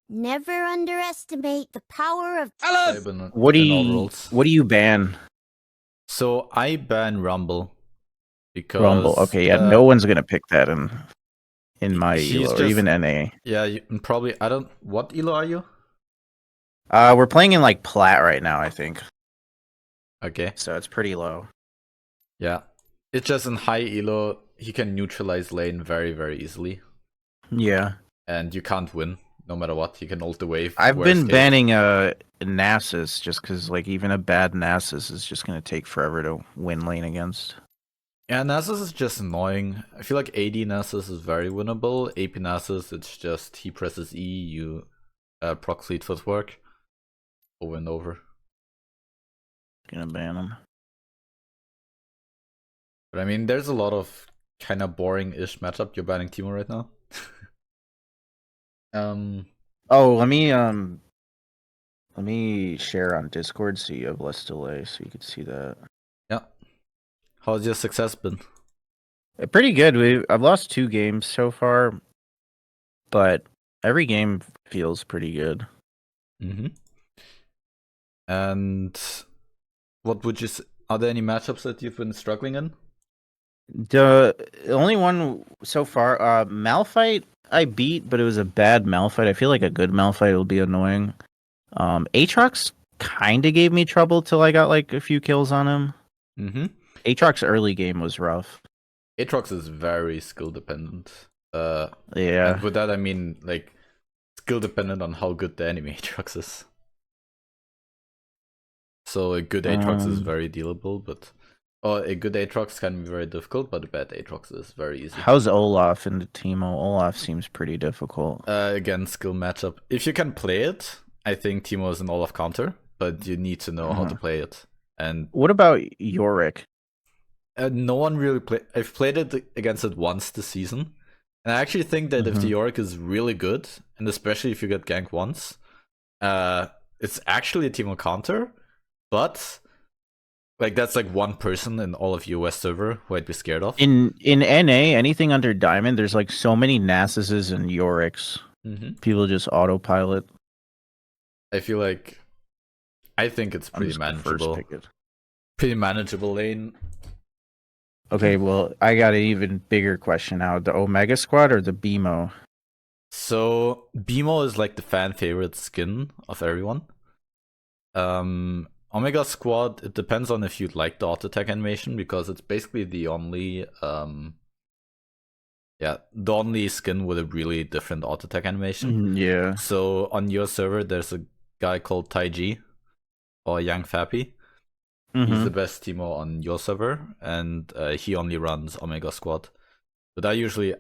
Never underestimate the power of... What do you ban? So I ban Rumble because Rumble. Okay, yeah, no one's gonna pick that in my he's elo or just- even NA. Yeah, probably. I don't. What elo are you? We're playing in like plat right now, I think. Okay. So it's pretty low. Yeah, it's just in high elo he can neutralize lane very very easily, Yeah. and you can't win no matter what. He can ult the wave. I've worst been case. banning Nasus just because like even a bad Nasus is just gonna take forever to win lane against. Yeah, Nasus is just annoying. I feel like AD Nasus is very winnable. AP Nasus, it's just he presses E, you proc fleet footwork over and over. Gonna ban him. But I mean, there's a lot of kind of boring-ish matchup. You're banning Teemo right now. Oh, let me share on Discord so you have less delay so you can see that. Yeah. How's your success been? Pretty good. I've lost 2 games so far, but every game feels pretty good. Mm-hmm. And what would you say? Are there any matchups that you've been struggling in? The only one so far, Malphite I beat, but it was a bad Malphite. I feel like a good Malphite will be annoying. Aatrox kind of gave me trouble till I got like a few kills on him. Mm-hmm. Aatrox early game was rough. Aatrox is very skill dependent. Yeah. And with that I mean like skill dependent on how good the enemy Aatrox is. So a good Aatrox is very dealable, but a good Aatrox can be very difficult, but a bad Aatrox is very easy. How's Olaf in the Teemo? Olaf seems pretty difficult. Again, skill matchup. If you can play it, I think Teemo is an Olaf counter, but you need to know how to play it. And what about Yorick? No one really played. I've played it against it once this season, and I actually think that if the Yorick is really good, and especially if you get ganked once, it's actually a Teemo counter, but like that's like one person in all of US server who I'd be scared of. In NA, anything under Diamond, there's like so many Nasuses and Yoricks. People just autopilot. I feel like I think it's pretty manageable. Pretty manageable lane. Okay, well, I got an even bigger question now. The Omega Squad or the BMO? So, BMO is like the fan favorite skin of everyone. Omega Squad, it depends on if you'd like the auto attack animation, because it's basically the only the only skin with a really different auto attack animation. Yeah. So on your server there's a guy called Taiji or Yang Fappy. He's the best Teemo on your server, and he only runs Omega Squad. But I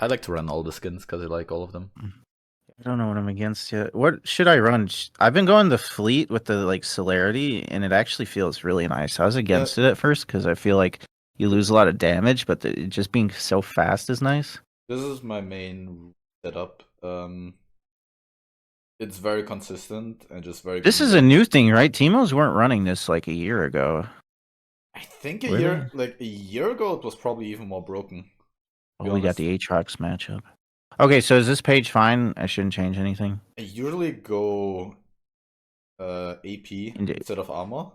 like to run all the skins because I like all of them. I don't know what I'm against yet. What should I run? I've been going the fleet with the like celerity, and it actually feels really nice. I was against it at first because I feel like you lose a lot of damage, but just being so fast is nice. This is my main setup. It's very consistent and just very. This is a new thing, right? Teemos weren't running this like a year ago. I think a year ago it was probably even more broken. Oh, we got the Aatrox matchup. Okay, so is this page fine? I shouldn't change anything. I usually go AP instead of armor.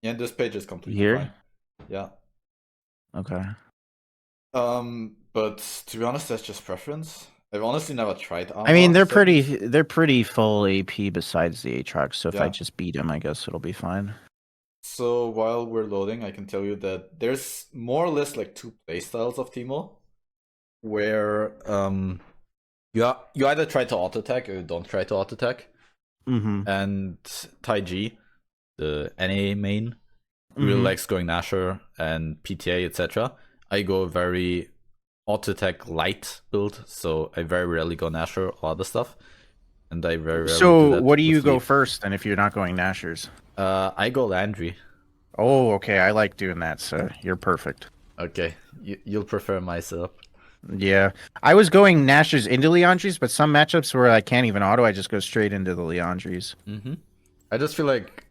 Yeah, this page is completely fine. Yeah. Okay. But to be honest, that's just preference. I've honestly never tried armor. I mean, they're pretty full AP besides the Aatrox, so if I just beat him, I guess it'll be fine. So while we're loading, I can tell you that there's more or less like 2 playstyles of Teemo, where you either try to auto attack or you don't try to auto attack. And Taiji, the NA main, really likes going Nashor and PTA, etc. I go very auto attack light build, so I very rarely go Nashor or other stuff. And I very rarely do that. What do you go first then if you're not going Nashors? I go Landry. Oh, okay. I like doing that, so you're perfect. Okay, you'll prefer my setup. Yeah, I was going Nashors into Leandries, but some matchups where I can't even auto, I just go straight into the Leandries. I just feel like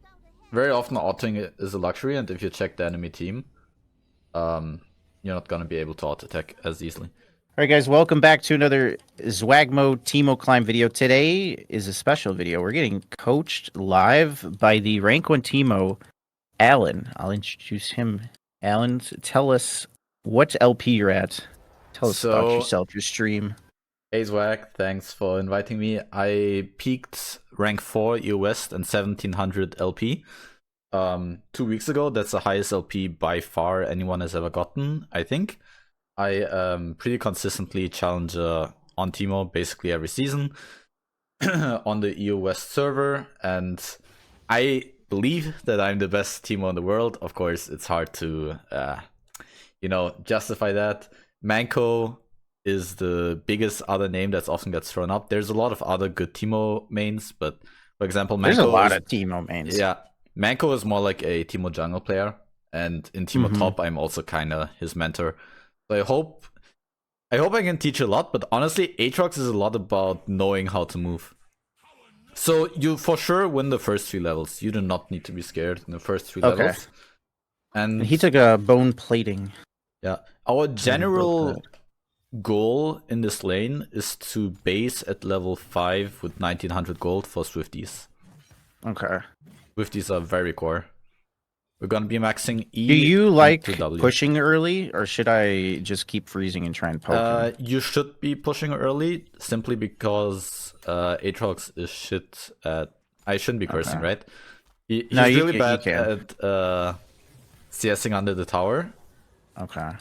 very often autoing is a luxury, and if you check the enemy team, you're not gonna be able to auto attack as easily. Alright guys, welcome back to another Zwagmo Teemo Climb video. Today is a special video. We're getting coached live by the Rank 1 Teemo, Alan. I'll introduce him. Alan, tell us what LP you're at. Tell us about yourself, your stream. Hey Zwag, thanks for inviting me. I peaked rank 4 EU West and 1700 LP 2 weeks ago. That's the highest LP by far anyone has ever gotten, I think. I pretty consistently challenge on Teemo basically every season on the EU West server, and I believe that I'm the best Teemo in the world. Of course, it's hard to, justify that. Manko is the biggest other name that's often gets thrown up. There's a lot of other good Teemo mains, but for example, Manko There's a lot of Teemo mains. Yeah, Manko is more like a Teemo jungle player, and in Teemo top, I'm also kind of his mentor. So I hope I can teach a lot, but honestly, Aatrox is a lot about knowing how to move. So you for sure win the first 3 levels. You do not need to be scared in the first 3 levels. And he took a bone plating. Yeah, our general goal in this lane is to base at level 5 with 1900 gold for Swifties. Okay. Swifties are very core. We're gonna be maxing E. Do you like W. pushing early, or should I just keep freezing and try and poke him? You should be pushing early, simply because Aatrox is shit at... I shouldn't be cursing, right? He's really bad at CSing under the tower. Okay.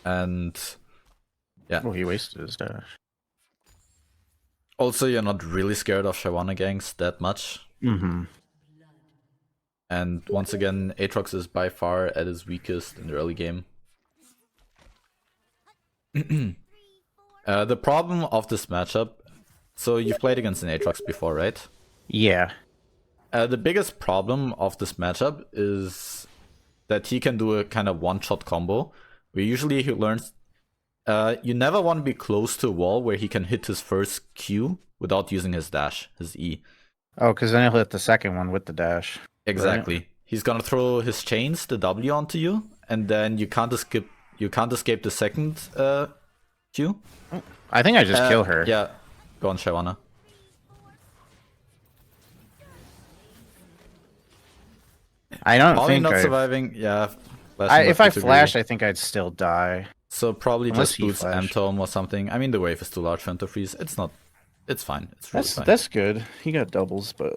And... yeah. Oh, he wasted his dash. Also, you're not really scared of Shyvana ganks that much. Mm-hmm. And once again, Aatrox is by far at his weakest in the early game. The problem of this matchup... So you've played against an Aatrox before, right? Yeah. The biggest problem of this matchup is that he can do a kind of one-shot combo, where usually he learns... you never want to be close to a wall where he can hit his first Q without using his dash, his E. Oh, because then he'll hit the second one with the dash. Exactly. Right? He's gonna throw his chains, the W, onto you, and then you can't escape the second Q. I think I just kill her. Yeah. Go on, Shyvana. I don't Probably think not surviving. Yeah. if I flashed, I think I'd still die. So probably Unless just boots M-Tome or something. I mean, the wave is too large for him to freeze. It's not... It's fine. It's really fine. That's good. He got doubles, but...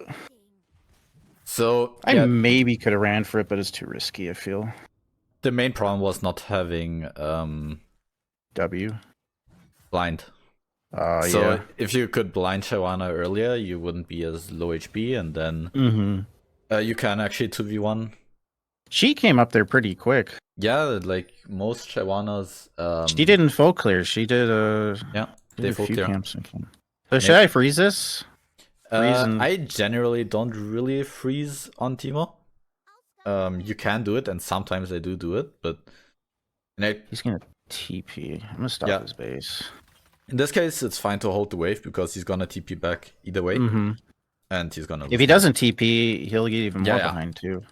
So... I maybe could have ran for it, but it's too risky, I feel. The main problem was not having... W? Blind. So yeah. if you could blind Shyvana earlier, you wouldn't be as low HP, and then... you can actually 2v1. She came up there pretty quick. Yeah, like most Shyvanas... she didn't full clear. She did yeah, they full clear. So should I freeze this? I generally don't really freeze on Teemo. You can do it, and sometimes I do it, but... He's gonna TP. I'm gonna stop his base. In this case, it's fine to hold the wave, because he's gonna TP back either way. And he's gonna... If he doesn't TP, he'll get even more behind, too.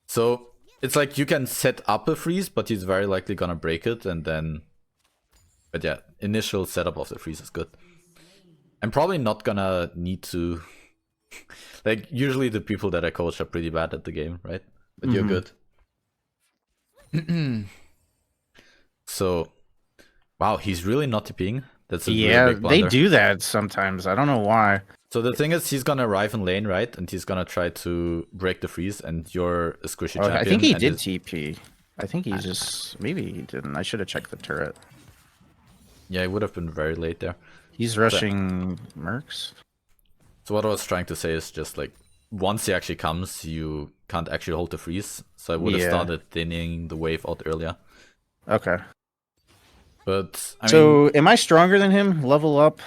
So, it's like you can set up a freeze, but he's very likely gonna break it, and then... But yeah, initial setup of the freeze is good. I'm probably not gonna need to... like, usually the people that I coach are pretty bad at the game, right? But you're good. So... Wow, he's really not TPing. That's a really big blunder. They do that sometimes. I don't know why. So the thing is, he's gonna arrive in lane, right? And he's gonna try to break the freeze, and you're a squishy champion. I think he did TP. I think he just... Maybe he didn't. I should have checked the turret. Yeah, he would have been very late there. He's rushing Mercs. So what I was trying to say is just like, once he actually comes, you can't actually hold the freeze. So I would have started thinning the wave out earlier. Okay. But I mean, am I stronger than him? Level up?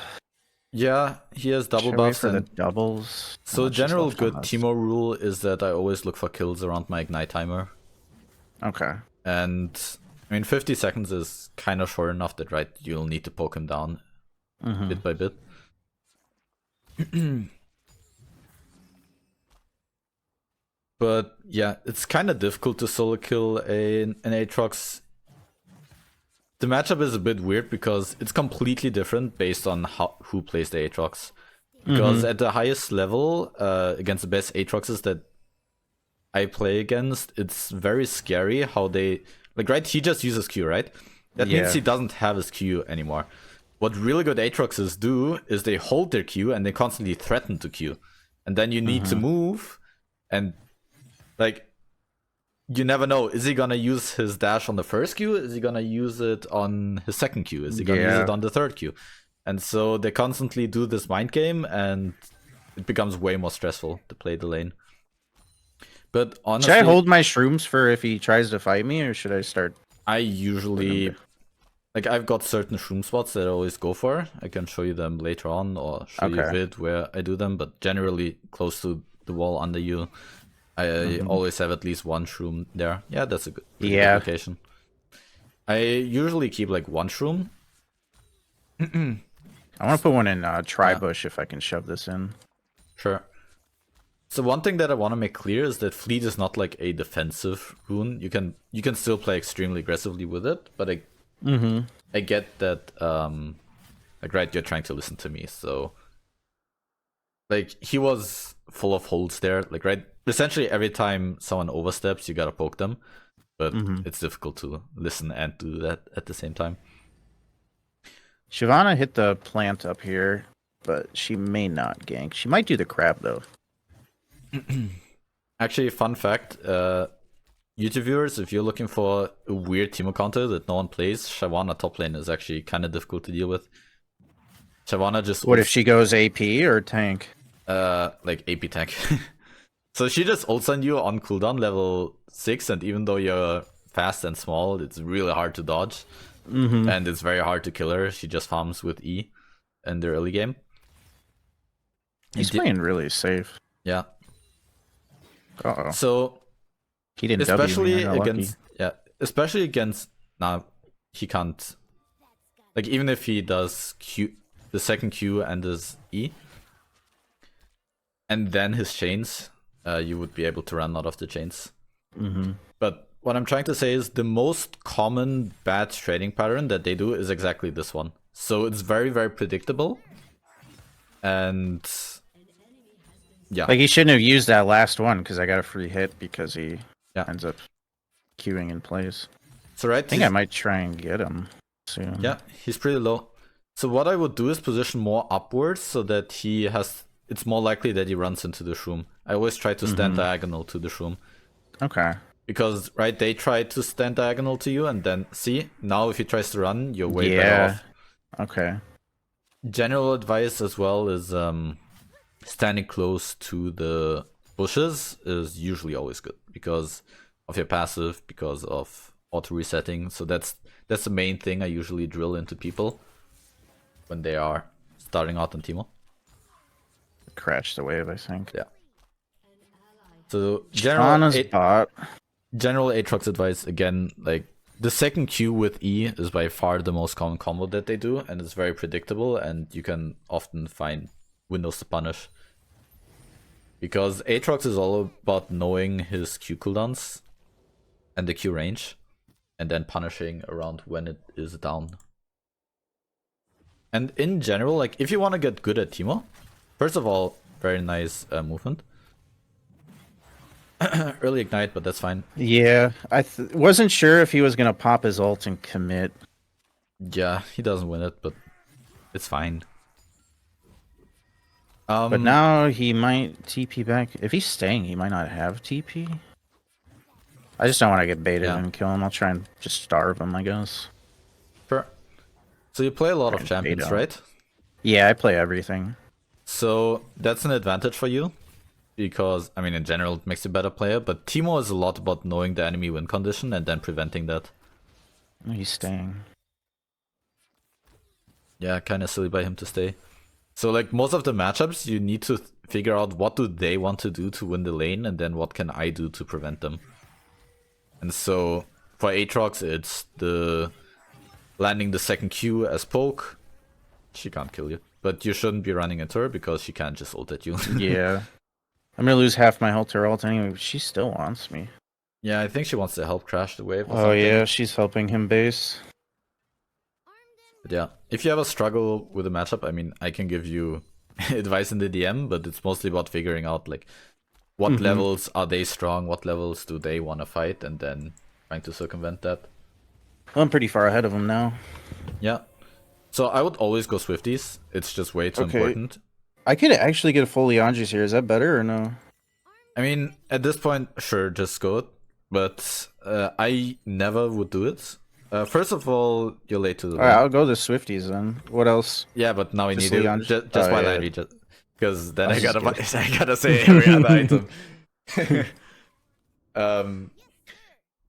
Yeah, he has double buffs and the doubles. So general good Teemo rule is that I always look for kills around my ignite timer. Okay. And I mean, 50 seconds is kind of short enough that you'll need to poke him down bit by bit. But yeah, it's kind of difficult to solo kill an Aatrox The matchup is a bit weird because it's completely different based on who plays the Aatrox. Because at the highest level, against the best Aatroxes that I play against, it's very scary how they... Like, right, he just uses Q, right? That means he doesn't have his Q anymore. What really good Aatroxes do is they hold their Q and they constantly threaten to Q. And then you need to move, and, like, you never know. Is he gonna use his dash on the first Q? Is he gonna use it on his second Q? Is he gonna use it on the third Q? And so they constantly do this mind game, and it becomes way more stressful to play the lane. But honestly, should I hold my shrooms for if he tries to fight me, or should I start? I usually, like, I've got certain shroom spots that I always go for. I can show you them later on, or show you a vid where I do them. But generally, close to the wall under you, I always have at least one shroom there. Yeah, that's a good location. I usually keep like one shroom. I want to put one in Tribush if I can shove this in. Sure. So one thing that I want to make clear is that Fleet is not like a defensive rune. You can still play extremely aggressively with it, but I get that like, right, you're trying to listen to me. So like, he was full of holes there. Like, right, essentially every time someone oversteps, you gotta poke them. But it's difficult to listen and do that at the same time. Shyvana hit the plant up here, but she may not gank. She might do the crab though. Actually, fun fact, YouTube viewers, if you're looking for a weird Teemo counter that no one plays, Shyvana top lane is actually kind of difficult to deal with. Shyvana just... What if she goes AP or tank? Like AP tank. So she just ults on you on cooldown level 6, and even though you're fast and small, it's really hard to dodge. And it's very hard to kill her. She just farms with E in the early game. He's playing really safe. Yeah. Uh-oh. So he didn't especially W me, against especially against he can't, like, even if he does Q, the second Q and his E, and then his chains, you would be able to run out of the chains. But what I'm trying to say is the most common bad trading pattern that they do is exactly this one. So it's very, very predictable. And yeah. Like, he shouldn't have used that last one because I got a free hit because he ends up queuing in place. So right, I think I might try and get him soon. Yeah, he's pretty low. So what I would do is position more upwards so that he has... It's more likely that he runs into the shroom. I always try to stand diagonal to the shroom. Okay. Because, right, they try to stand diagonal to you, and then, see, now if he tries to run, you're way better off. Okay. General advice as well is standing close to the bushes is usually always good because of your passive, because of auto resetting. So that's the main thing I usually drill into people when they are starting out on Teemo. Crashed the wave, I think. Yeah. So general Aatrox advice, again, like, the second Q with E is by far the most common combo that they do, and it's very predictable, and you can often find windows to punish. Because Aatrox is all about knowing his Q cooldowns and the Q range, and then punishing around when it is down. And in general, like, if you want to get good at Teemo, first of all, very nice movement. Early ignite, but that's fine. Yeah, I wasn't sure if he was gonna pop his ult and commit. Yeah, he doesn't win it, but it's fine. But now he might TP back. If he's staying, he might not have TP. I just don't want to get baited and kill him. I'll try and just starve him, I guess. Sure. So you play a lot of champions, right? Yeah, I play everything. So that's an advantage for you. Because, I mean, in general, it makes you a better player, but Teemo is a lot about knowing the enemy win condition and then preventing that. He's staying. Yeah, kind of silly by him to stay. So, like, most of the matchups, you need to figure out what do they want to do to win the lane, and then what can I do to prevent them. And so, for Aatrox, it's the landing the second Q as poke. She can't kill you. But you shouldn't be running into her, because she can't just ult at you. Yeah. I'm gonna lose half my health to her ult anyway, but she still wants me. Yeah, I think she wants to help crash the wave. Oh yeah, she's helping him base. But yeah, if you ever struggle with a matchup, I mean, I can give you advice in the DM, but it's mostly about figuring out like what levels are they strong, what levels do they want to fight, and then trying to circumvent that. I'm pretty far ahead of him now. Yeah. So I would always go Swifties. It's just way too important. I could actually get a full Leandres here. Is that better or no? I mean, at this point, sure, just go it. But I never would do it. First of all, you're late to the Alright, I'll go the Swifties then. What else? Yeah, but now we need Leandres? it. Just buy yeah. Landry, because then I just gotta say every other item.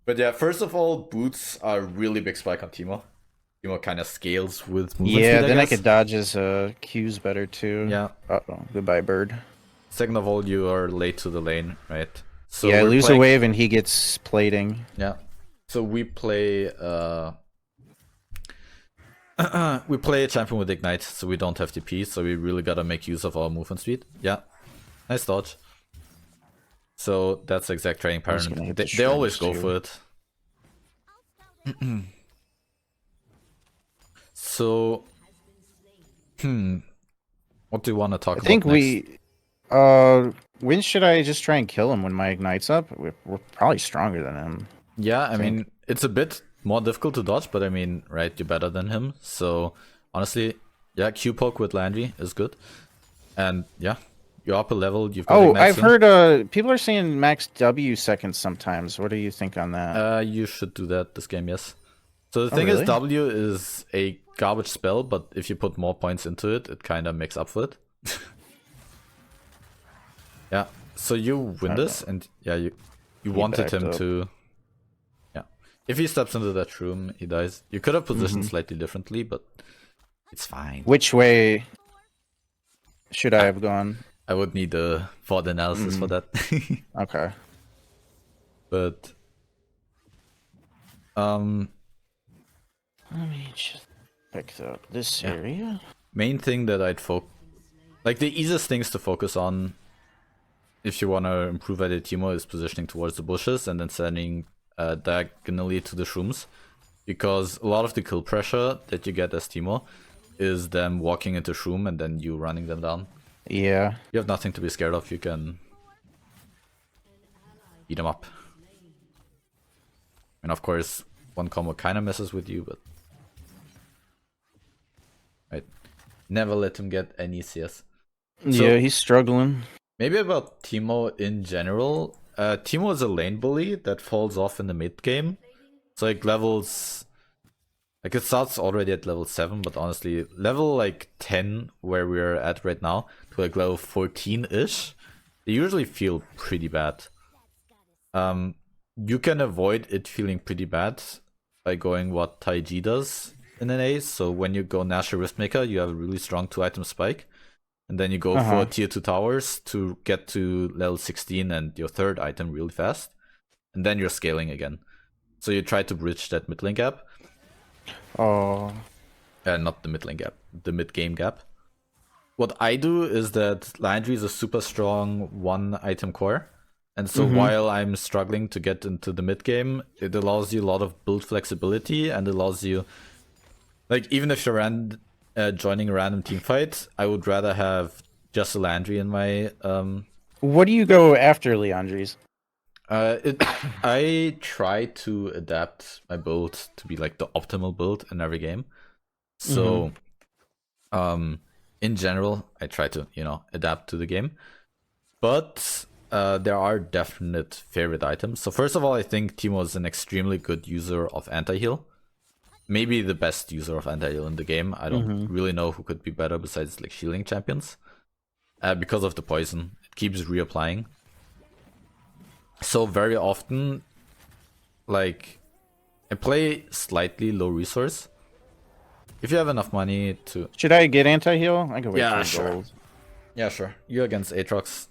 But yeah, first of all, boots are a really big spike on Teemo. Teemo kind of scales with movement Yeah, speed, then I guess. could dodge his Qs better too. Yeah. Uh-oh, goodbye, bird. Second of all, you are late to the lane, right? So Yeah, I we're lose playing... a wave and he gets plating. Yeah. So we play we play a champion with Ignite, so we don't have TP, so we really gotta make use of our movement speed. Yeah. Nice dodge. So that's the exact training pattern. They always go for it. So what do you want to talk about? I think next? when should I just try and kill him when my Ignite's up? We're probably stronger than him. Yeah, I mean, it's a bit more difficult to dodge, but I mean, right, you're better than him. So honestly, yeah, Q poke with Landry is good. And yeah, you're up a level. You've got I've heard people are saying max W seconds sometimes. What do you think on that? You should do that this game, yes. So the thing is, W is a garbage spell, but if you put more points into it, it kind of makes up for it. Yeah, so you win this, and yeah, you wanted him to... Yeah, if he steps into that room, he dies. You could have positioned slightly differently, but it's fine. Which way should I have gone? I would need a VOD analysis for that. Okay. But... Let me just pick up this area. Main thing that I'd like the easiest things to focus on if you want to improve at a Teemo is positioning towards the bushes and then sending diagonally to the shrooms, because a lot of the kill pressure that you get as Teemo is them walking into shroom and then you running them down. Yeah. You have nothing to be scared of. You can beat them up. And of course, one combo kind of messes with you, but right, never let him get any CS. So, yeah, he's struggling. Maybe about Teemo in general. Teemo is a lane bully that falls off in the mid game. So like levels, like it starts already at level 7, but honestly, level like 10 where we're at right now to like level 14-ish, they usually feel pretty bad. You can avoid it feeling pretty bad by going what Taiji does in an A. So when you go Nashor Riftmaker, you have a really strong 2-item spike. And then you go for tier 2 towers to get to level 16 and your 3rd item really fast. And then you're scaling again. So you try to bridge that mid lane gap. Oh. Not the mid lane gap, the mid game gap. What I do is that Landry is a super strong 1-item core. And so while I'm struggling to get into the mid game, it allows you a lot of build flexibility and allows you, like, even if you're joining a random team fight, I would rather have just a Landry in my... What do you go after Leandres? I try to adapt my build to be like the optimal build in every game. So, in general, I try to, adapt to the game. But there are definite favorite items. So first of all, I think Teemo is an extremely good user of anti-heal. Maybe the best user of anti-heal in the game. I don't really know who could be better besides like shielding champions. Because of the poison. It keeps reapplying. So very often, like, I play slightly low resource. If you have enough money to... Should I get anti-heal? I can wait for sure. gold. Yeah, sure. You're against Aatrox.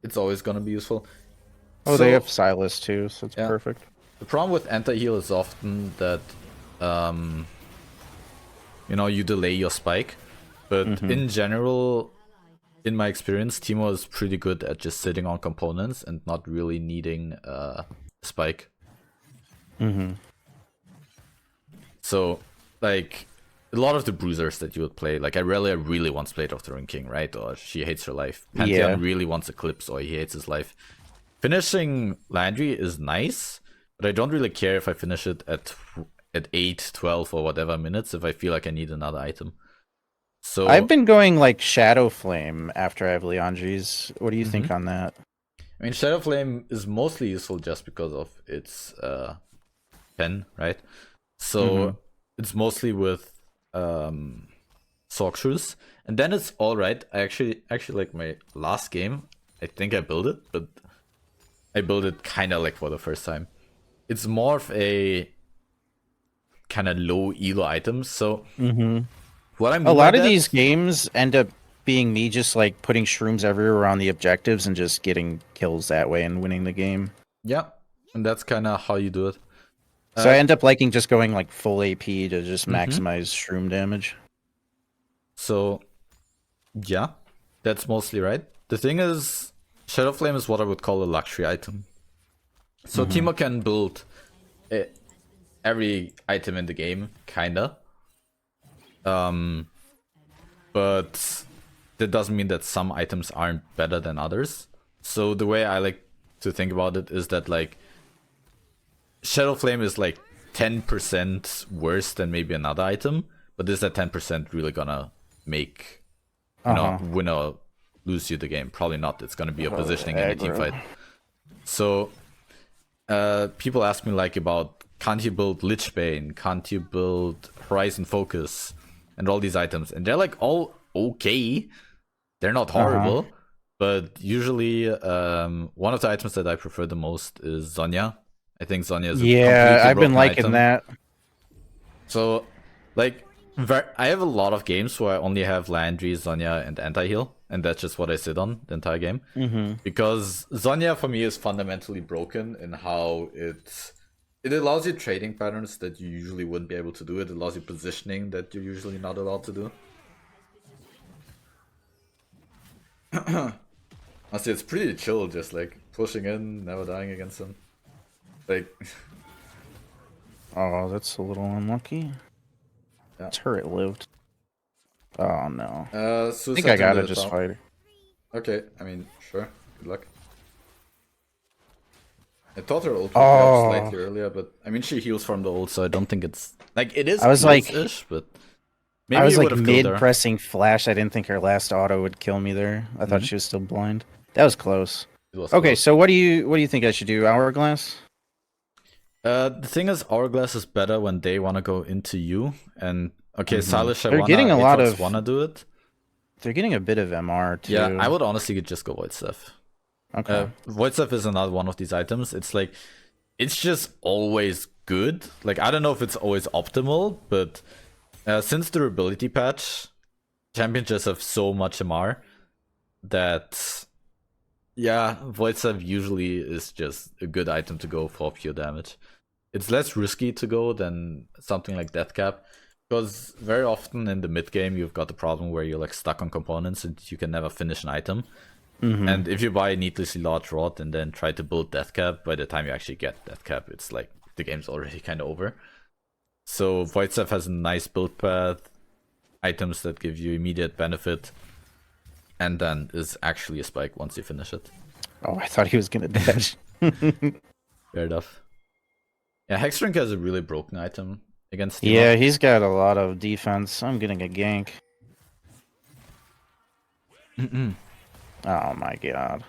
It's always gonna be useful. Oh, they have Silas too, so it's perfect. The problem with anti-heal is often that, you delay your spike. But in general, in my experience, Teemo is pretty good at just sitting on components and not really needing spike. So like a lot of the bruisers that you would play, like Irelia really wants Blade of the Ruined King, right? Or she hates her life. Pantheon Yeah. really wants Eclipse, or he hates his life. Finishing Landry is nice, but I don't really care if I finish it at 8, 12, or whatever minutes if I feel like I need another item. So I've been going like Shadow Flame after I have Leandri's. What do you think on that? I mean, Shadow Flame is mostly useful just because of its pen, right? So it's mostly with Sork Shoes, and then it's all right. I actually like my last game. I think I built it, but I built it kind of like for the first time. It's more of a kind of low elo item. So what I mean A lot by of that- these games end up being me just like putting shrooms everywhere on the objectives and just getting kills that way and winning the game. yeah, and that's kind of how you do it. So I end up liking just going like full AP to just maximize shroom damage. So yeah, that's mostly right. The thing is, Shadow Flame is what I would call a luxury item. So Teemo can build every item in the game, kinda. But that doesn't mean that some items aren't better than others. So the way I like to think about it is that like Shadow Flame is like 10% worse than maybe another item, but is that 10% really gonna make win or lose you the game? Probably not. It's gonna be a positioning and a team aggro. fight. So people ask me like about, can't you build Lichbane? Can't you build Horizon Focus? And all these items, and they're like all okay. They're not horrible, but usually one of the items that I prefer the most is Zonya. I think Zonya is a completely I've been broken liking item. that. So, like, I have a lot of games where I only have Landry, Zonya, and anti-heal, and that's just what I sit on the entire game. Because Zonya for me is fundamentally broken in how it allows you trading patterns that you usually wouldn't be able to do. It allows you positioning that you're usually not allowed to do. Honestly, it's pretty chill, just like pushing in, never dying against them. Like, Oh, that's a little unlucky. Yeah. Turret lived. Oh no. I Suicide think I in gotta the just top. fight her. Okay, I mean, sure. Good luck. I thought her ult would be up slightly earlier, but I mean, she heals from the ult, so I don't think it's like it is. I was like- close-ish, but maybe I was it like would've killed her. mid pressing flash. I didn't think her last auto would kill me there. I thought she was still blind. That was close. It was Okay, close. so what do you think I should do? Hourglass? The thing is, Hourglass is better when they want to go into you, and okay, Silas, They're getting a lot of- wanna do it. They're getting a bit of MR too. Yeah, I would honestly just go Void Staff. Okay. Void Staff is another one of these items. It's like, it's just always good. Like, I don't know if it's always optimal, but since the ability patch, champions just have so much MR that, yeah, Void Staff usually is just a good item to go for pure damage. It's less risky to go than something like Death Cap, because very often in the mid game you've got the problem where you're like stuck on components and you can never finish an item. And if you buy a needlessly large rod and then try to build Death Cap, by the time you actually get Death Cap, it's like the game's already kind of over. So Void Staff has a nice build path, items that give you immediate benefit, and then is actually a spike once you finish it. Oh, I thought he was gonna dash. Fair enough. Yeah, Hexdrink has a really broken item against Teemo. Yeah, he's got a lot of defense. I'm getting a gank. Oh my god.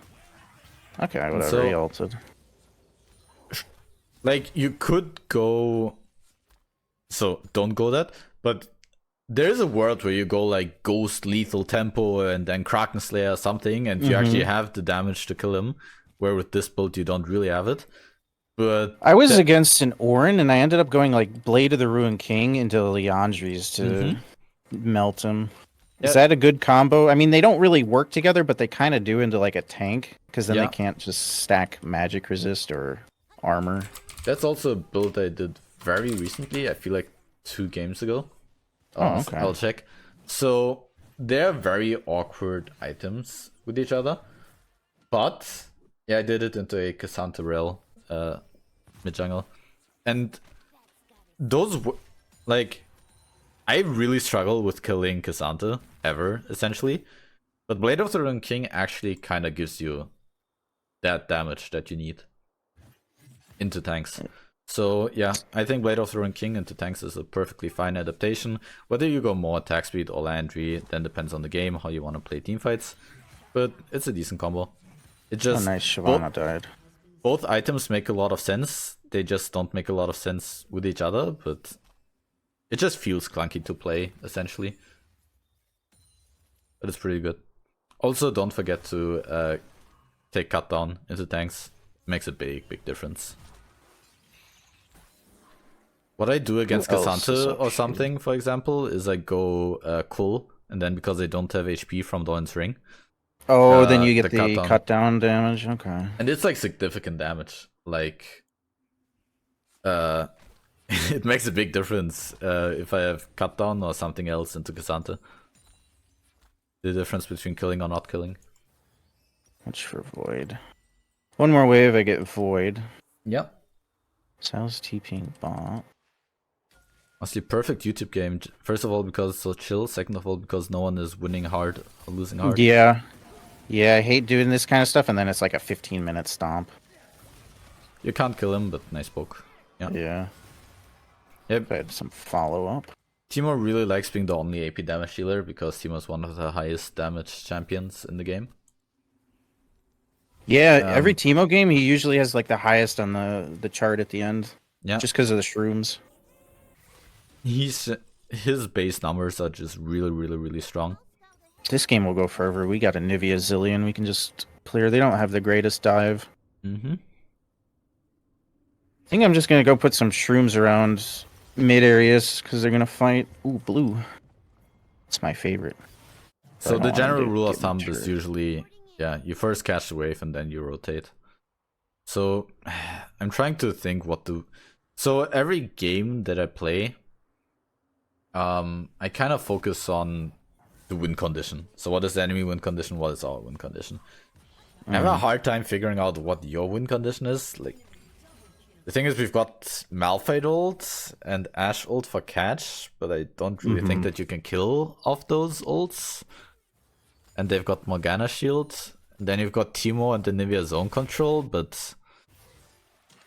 Okay, whatever. so- He ulted. Like, you could go, so don't go that, but there is a world where you go like Ghost, Lethal Tempo, and then Kraken Slayer or something, and you actually have the damage to kill him, where with this build you don't really have it. But I was against an Orin, and I ended up going like Blade of the Ruined King into Leandri's to melt him. Is Yeah. that a good combo? I mean, they don't really work together, but they kind of do into like a tank, because then Yeah. they can't just stack magic resist or armor. that's also a build I did very recently, I feel like 2 games ago. Oh, okay. I'll check. So they're very awkward items with each other. But yeah, I did it into a Cassandra Rel mid jungle. And those like I really struggle with killing Cassandra ever, essentially. But Blade of the Ruined King actually kind of gives you that damage that you need into tanks. So yeah, I think Blade of the Ruined King into tanks is a perfectly fine adaptation. Whether you go more attack speed or landry, then depends on the game, how you want to play teamfights. But it's a decent combo. It just nice, Shyvana died. Both items make a lot of sense. They just don't make a lot of sense with each other, but it just feels clunky to play, essentially. But it's pretty good. Also, don't forget to take cut down into tanks. It makes a big difference. What I do against Cassandra or something, for example, is I go Kull, and then because they don't have HP from Doran's Ring. Oh, then you get the cut down damage. Okay. And it's like significant damage. Like, it makes a big difference if I have cut down or something else into Cassandra. The difference between killing or not killing. Watch for Void. One more wave, I get Void. Yep. Sal's TPing bot. Honestly, perfect YouTube game. First of all, because it's so chill. Second of all, because no one is winning hard or losing hard. Yeah. Yeah, I hate doing this kind of stuff, and then it's like a 15-minute stomp. You can't kill him, but nice poke. Yeah. Yeah. Yep. I had some follow-up. Teemo really likes being the only AP damage dealer, because Teemo is one of the highest damage champions in the game. Yeah, every Teemo game, he usually has like the highest on the chart at the end. Yeah. Just because of the shrooms. His base numbers are just really strong. This game will go forever. We got a Nivea Zillion we can just clear. They don't have the greatest dive. Mm-hmm. I think I'm just going to go put some shrooms around mid areas because they're going to fight. Ooh, blue. It's my favorite. So the general rule of thumb is usually, yeah, you first catch the wave and then you rotate. So I'm trying to think what to... So every game that I play, I kind of focus on the win condition. So what is the enemy win condition? What is our win condition? I have a hard time figuring out what your win condition is. Like, the thing is, we've got Malphite ult and Ashe ult for catch, but I don't really think that you can kill off those ults. And they've got Morgana shield. And then you've got Teemo and the Nivea zone control, but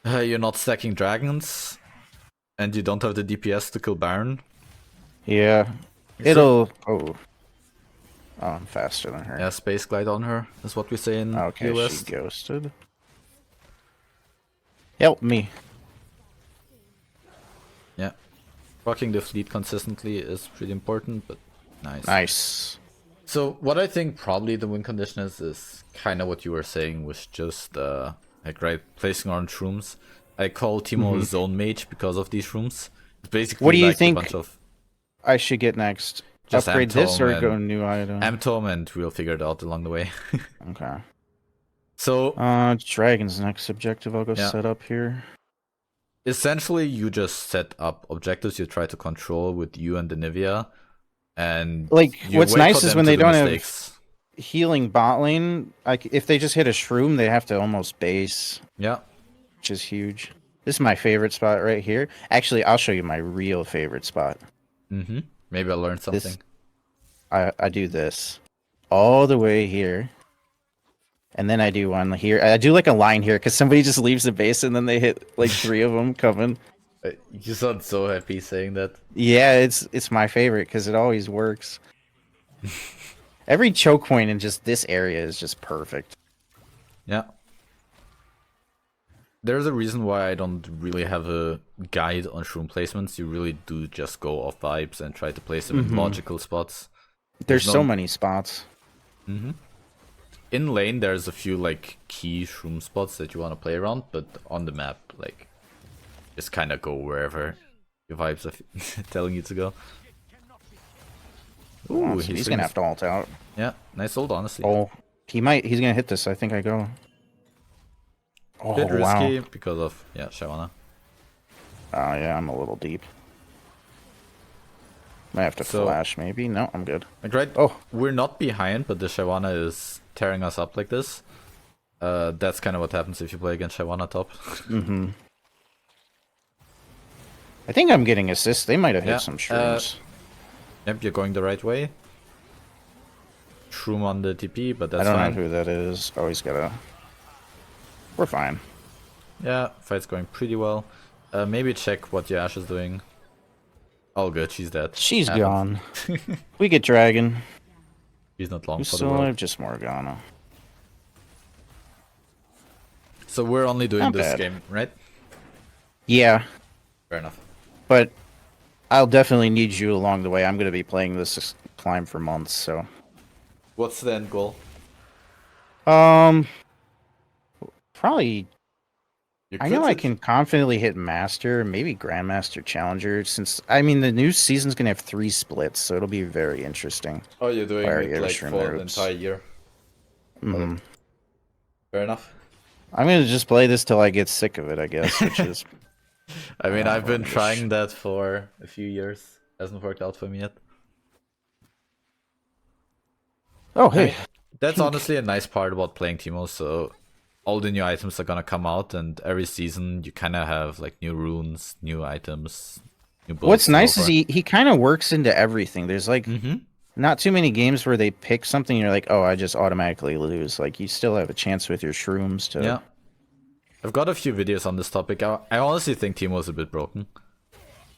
you're not stacking dragons. And you don't have the DPS to kill Baron. Yeah. It'll... Oh, I'm faster than her. Yeah, space glide on her is what we say in okay, US. She ghosted. Help me. Yeah. Rocking the fleet consistently is pretty important, but nice. Nice. So what I think probably the win condition is kind of what you were saying, was just like placing on shrooms. I call Teemo a zone mage because of these shrooms. It's basically what do you like think a bunch of I should get next? just upgrade this or Amtome go new item? Amtome, and we'll figure it out along the way. Okay. So Dragon's next objective. I'll go set up here. essentially, you just set up objectives you try to control with you and the Nivea, and like you what's wait nice for is them when to they do don't mistakes. have healing bot lane. Like if they just hit a shroom, they have to almost base, Yeah. which is huge. This is my favorite spot right here. Actually, I'll show you my real favorite spot. Mm-hmm. Maybe I learned something. I do this all the way here. And then I do one here. I do like a line here because somebody just leaves the base and then they hit like 3 of them coming. You sound so happy saying that. Yeah, it's my favorite because it always works. Every choke point in just this area is just perfect. Yeah. There's a reason why I don't really have a guide on shroom placements. You really do just go off vibes and try to place them in logical spots. There's so many spots. Mm-hmm. In lane, there's a few like key shroom spots that you want to play around, but on the map, like, just kind of go wherever your vibes are telling you to go. Ooh, he's gonna have to ult out. Yeah, nice ult, honestly. Oh, he's gonna hit this. I think I go. Oh, Bit risky wow. because of Shyvana. Oh yeah, I'm a little deep. Might have to flash maybe. No, I'm good. Like, right? Oh, we're not behind, but the Shyvana is tearing us up like this. That's kind of what happens if you play against Shyvana top. I think I'm getting assists. They might have hit some shrooms. Yep, you're going the right way. Shroom on the TP, but that's I don't fine. know who that is. Oh, he's got a... We're fine. Yeah, fight's going pretty well. Maybe check what your Ashe is doing. All good, she's dead. She's Happens. gone. We get Dragon. She's not long Who's for the still world. alive? Just Morgana. So we're only doing Not this bad. game, right? Yeah, Fair enough. but I'll definitely need you along the way. I'm going to be playing this climb for months, so... What's the end goal? Probably... You I know I could- can confidently hit Master, maybe Grandmaster Challenger, since, I mean, the new season's going to have 3 splits, so it'll be very interesting. Oh, you're doing Where it you like shroom for the ropes. entire year. Mhm. Fair enough. I'm going to just play this till I get sick of it, I guess, which is... I mean, I've been wish. trying that for a few years. Hasn't worked out for me yet. Oh, I hey. mean, that's honestly a nice part about playing Teemo. So all the new items are gonna come out, and every season you kind of have like new runes, new items, new builds. What's to go nice for. is he kind of works into everything. There's like Mhm. not too many games where they pick something and you're like, oh, I just automatically lose. Like, you still have a chance with your shrooms to... Yeah. I've got a few videos on this topic. I honestly think Teemo is a bit broken.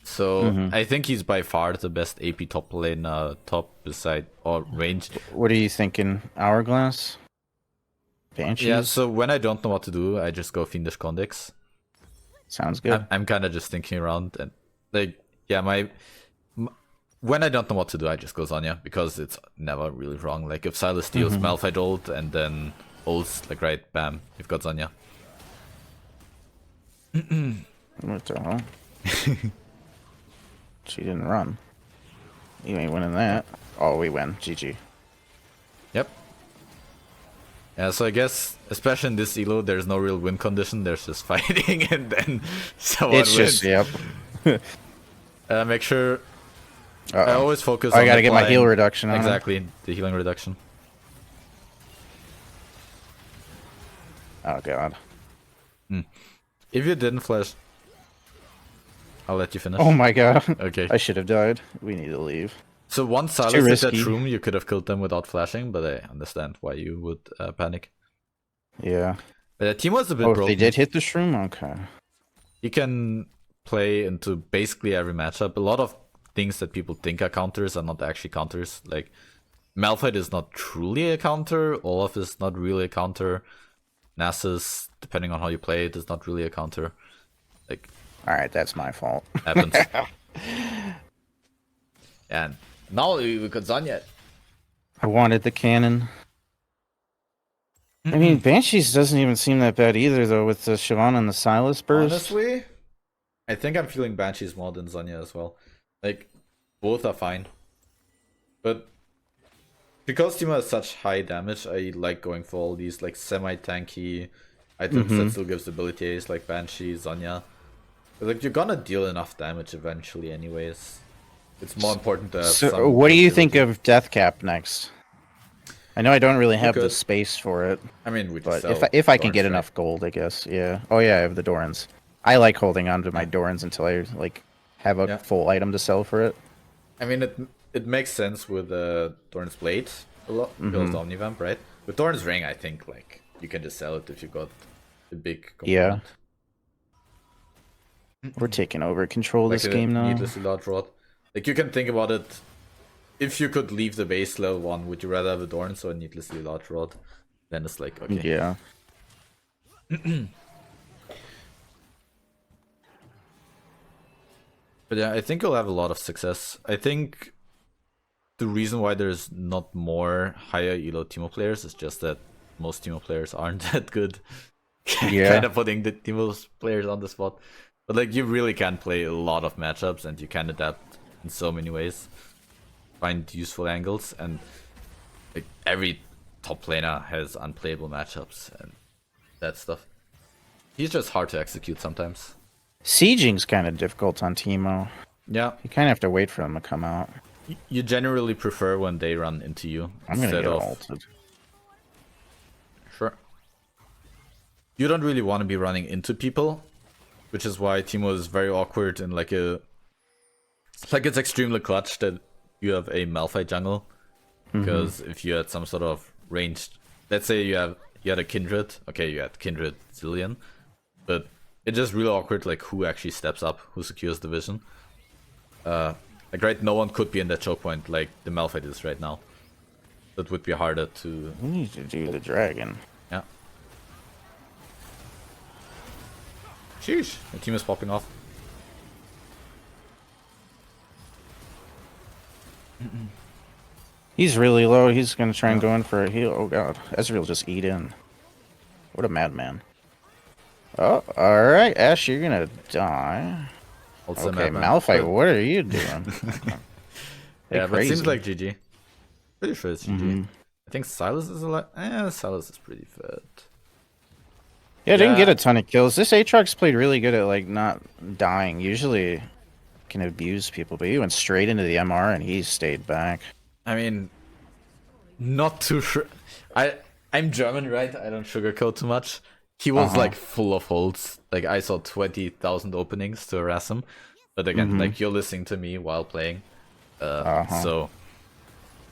So I think he's by far the best AP top laner, top beside or range. What are you thinking? Hourglass? Banshees? Yeah, so when I don't know what to do, I just go Fiendish Condex. Sounds good. I'm kind of just thinking around and like, yeah, when I don't know what to do, I just go Zanya because it's never really wrong. Like if Silas steals Malphite ult and then ults, like right, bam, you've got Zanya. What the hell? She didn't run. You ain't winning that. Oh, we win. GG. Yep. Yeah, so I guess, especially in this elo, there's no real win condition. There's just fighting and then someone It's wins. just, yep. Make sure I Uh-oh. always focus I on gotta get my applying- heal reduction on. Exactly, the healing reduction. Oh, God. If you didn't flash, I'll let you finish. Oh, my God. Okay. I should have died. We need to leave. So once too Silas hit that risky. shroom, you could have killed them without flashing, but I understand why you would panic. Yeah. But Teemo is a bit Oh, if broken. they did hit the shroom? Okay. He can play into basically every matchup. A lot of things that people think are counters are not actually counters. Like Malphite is not truly a counter. Olaf is not really a counter. Nasus, depending on how you play it, is not really a counter. Like Alright, that's my fault. happens. And now we got Zanya. I wanted the cannon. I mean, Banshees doesn't even seem that bad either, though, with the Siobhan and the Silas burst. Honestly, I think I'm feeling Banshees more than Zanya as well. Like, both are fine. But because Teemo has such high damage, I like going for all these like semi-tanky items that still gives abilities like Banshee, Zanya. But, like, you're gonna deal enough damage eventually anyways. It's more important to have So, some what do you think utility. of Deathcap next? I know I don't really have the could. space for it, I mean, we but just if I can Dorns, get right? enough gold, I guess. Yeah. Oh yeah, I have the Dorans. I like holding on to my Dorans until I like have a Yeah. full item to sell for it. I mean, it makes sense with Dorn's Blade a lot because the Omnivamp, right? With Dorn's Ring, I think like you can just sell it if you got a big Yeah. component. We're taking over control Like this a game now. needlessly large rod. Like you can think about it. If you could leave the base level 1, would you rather have a Dorns or a needlessly large rod? Then it's like okay. Yeah. But yeah, I think you'll have a lot of success. I think the reason why there's not more higher elo Teemo players is just that most Teemo players aren't that good. Yeah. Kind of putting the Teemo players on the spot. But like you really can play a lot of matchups and you can adapt in so many ways. Find useful angles and like every top laner has unplayable matchups and that stuff. He's just hard to execute sometimes. Sieging's kind of difficult on Teemo. Yeah. You kind of have to wait for them to come out. You generally prefer when they run into you I'm gonna instead get of ulted. Sure. You don't really want to be running into people, which is why Teemo is very awkward and like it's extremely clutch that you have a Malphite jungle. Because if you had some sort of ranged, let's say you had a Kindred, okay, you had Kindred Zillion, but it's just really awkward, like who actually steps up, who secures the vision. Like right, no one could be in that choke point like the Malphite is right now. That would be harder to. We need to do the dragon. Yeah. Sheesh, the team is popping off. He's really low. He's gonna try and go in for a heal. Oh god, Ezreal just eat in. What a madman. Oh, all right, Ash, you're gonna die. Also Okay, madman, Malphite, but- what are you doing? Yeah, but it seems crazy. like GG. Pretty sure it's GG. I think Silas is alive. Silas is pretty fit. Yeah, didn't Yeah. get a ton of kills. This Aatrox played really good at like not dying. Usually can abuse people, but he went straight into the MR and he stayed back. I mean, not too sure. I'm German, right? I don't sugarcoat too much. He was like full of holes. Like I saw 20,000 openings to harass him. But again, like you're listening to me while playing, so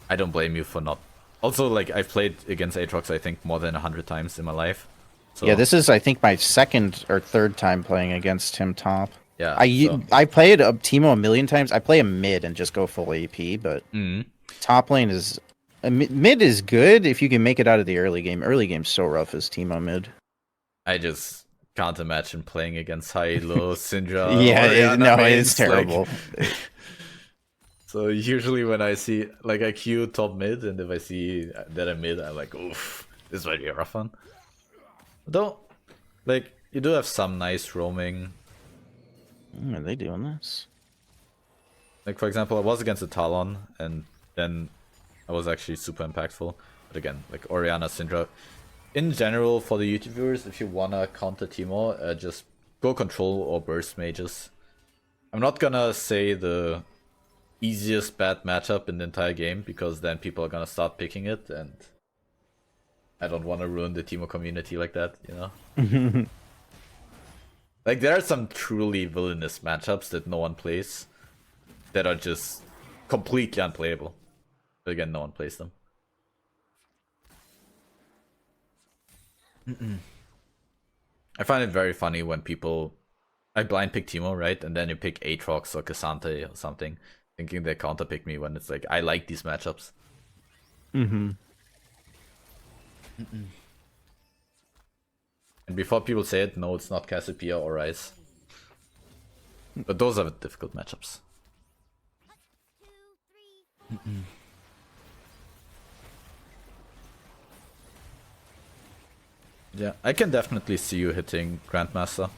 I don't blame you for not. Also, like I've played against Aatrox, I think more than 100 times in my life. So, Yeah, this is I think my second or third time playing against him top. yeah. I played a Teemo a million times. I play a mid and just go full AP, but top lane is mid is good if you can make it out of the early game. Early game's so rough as Teemo mid. I just can't imagine playing against Hylo, Syndra. Yeah, Orianna it's mains, like- terrible. So usually when I see like I queue top mid, and if I see that I'm mid, I'm like, oof, this might be a rough one. Though, like you do have some nice roaming. Are they doing this? Like for example, I was against a Talon, and then I was actually super impactful. But again, like Orianna, Syndra. In general, for the YouTube viewers, if you wanna counter Teemo, just go control or burst mages. I'm not gonna say the easiest bad matchup in the entire game, because then people are gonna start picking it, and I don't want to ruin the Teemo community like that, you know? Like there are some truly villainous matchups that no one plays that are just completely unplayable. But again, no one plays them. I find it very funny when people, I blind pick Teemo, right? And then you pick Aatrox or Cassante or something, thinking they counter pick me, when it's like, I like these matchups. And before people say it, no, it's not Cassiopeia or Ryze. But those are difficult matchups. Yeah, I can definitely see you hitting Grandmaster.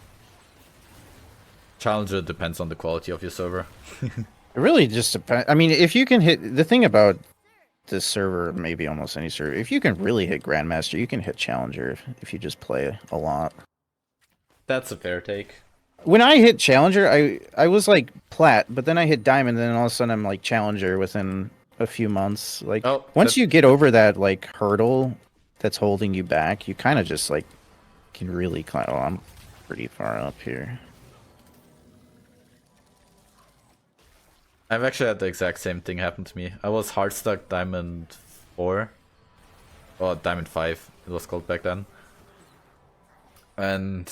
Challenger depends on the quality of your server. It really just depends. I mean, if you can hit the thing about this server, maybe almost any server, if you can really hit Grandmaster, you can hit Challenger if you just play a lot. That's a fair take. When I hit Challenger, I was like plat, but then I hit Diamond, and then all of a sudden I'm like Challenger within a few months. Like once you get over that like hurdle that's holding you back, you kind of just like can really climb. Oh, I'm pretty far up here. I've actually had the exact same thing happen to me. I was hard stuck Diamond 4. Or Diamond 5, it was called back then. And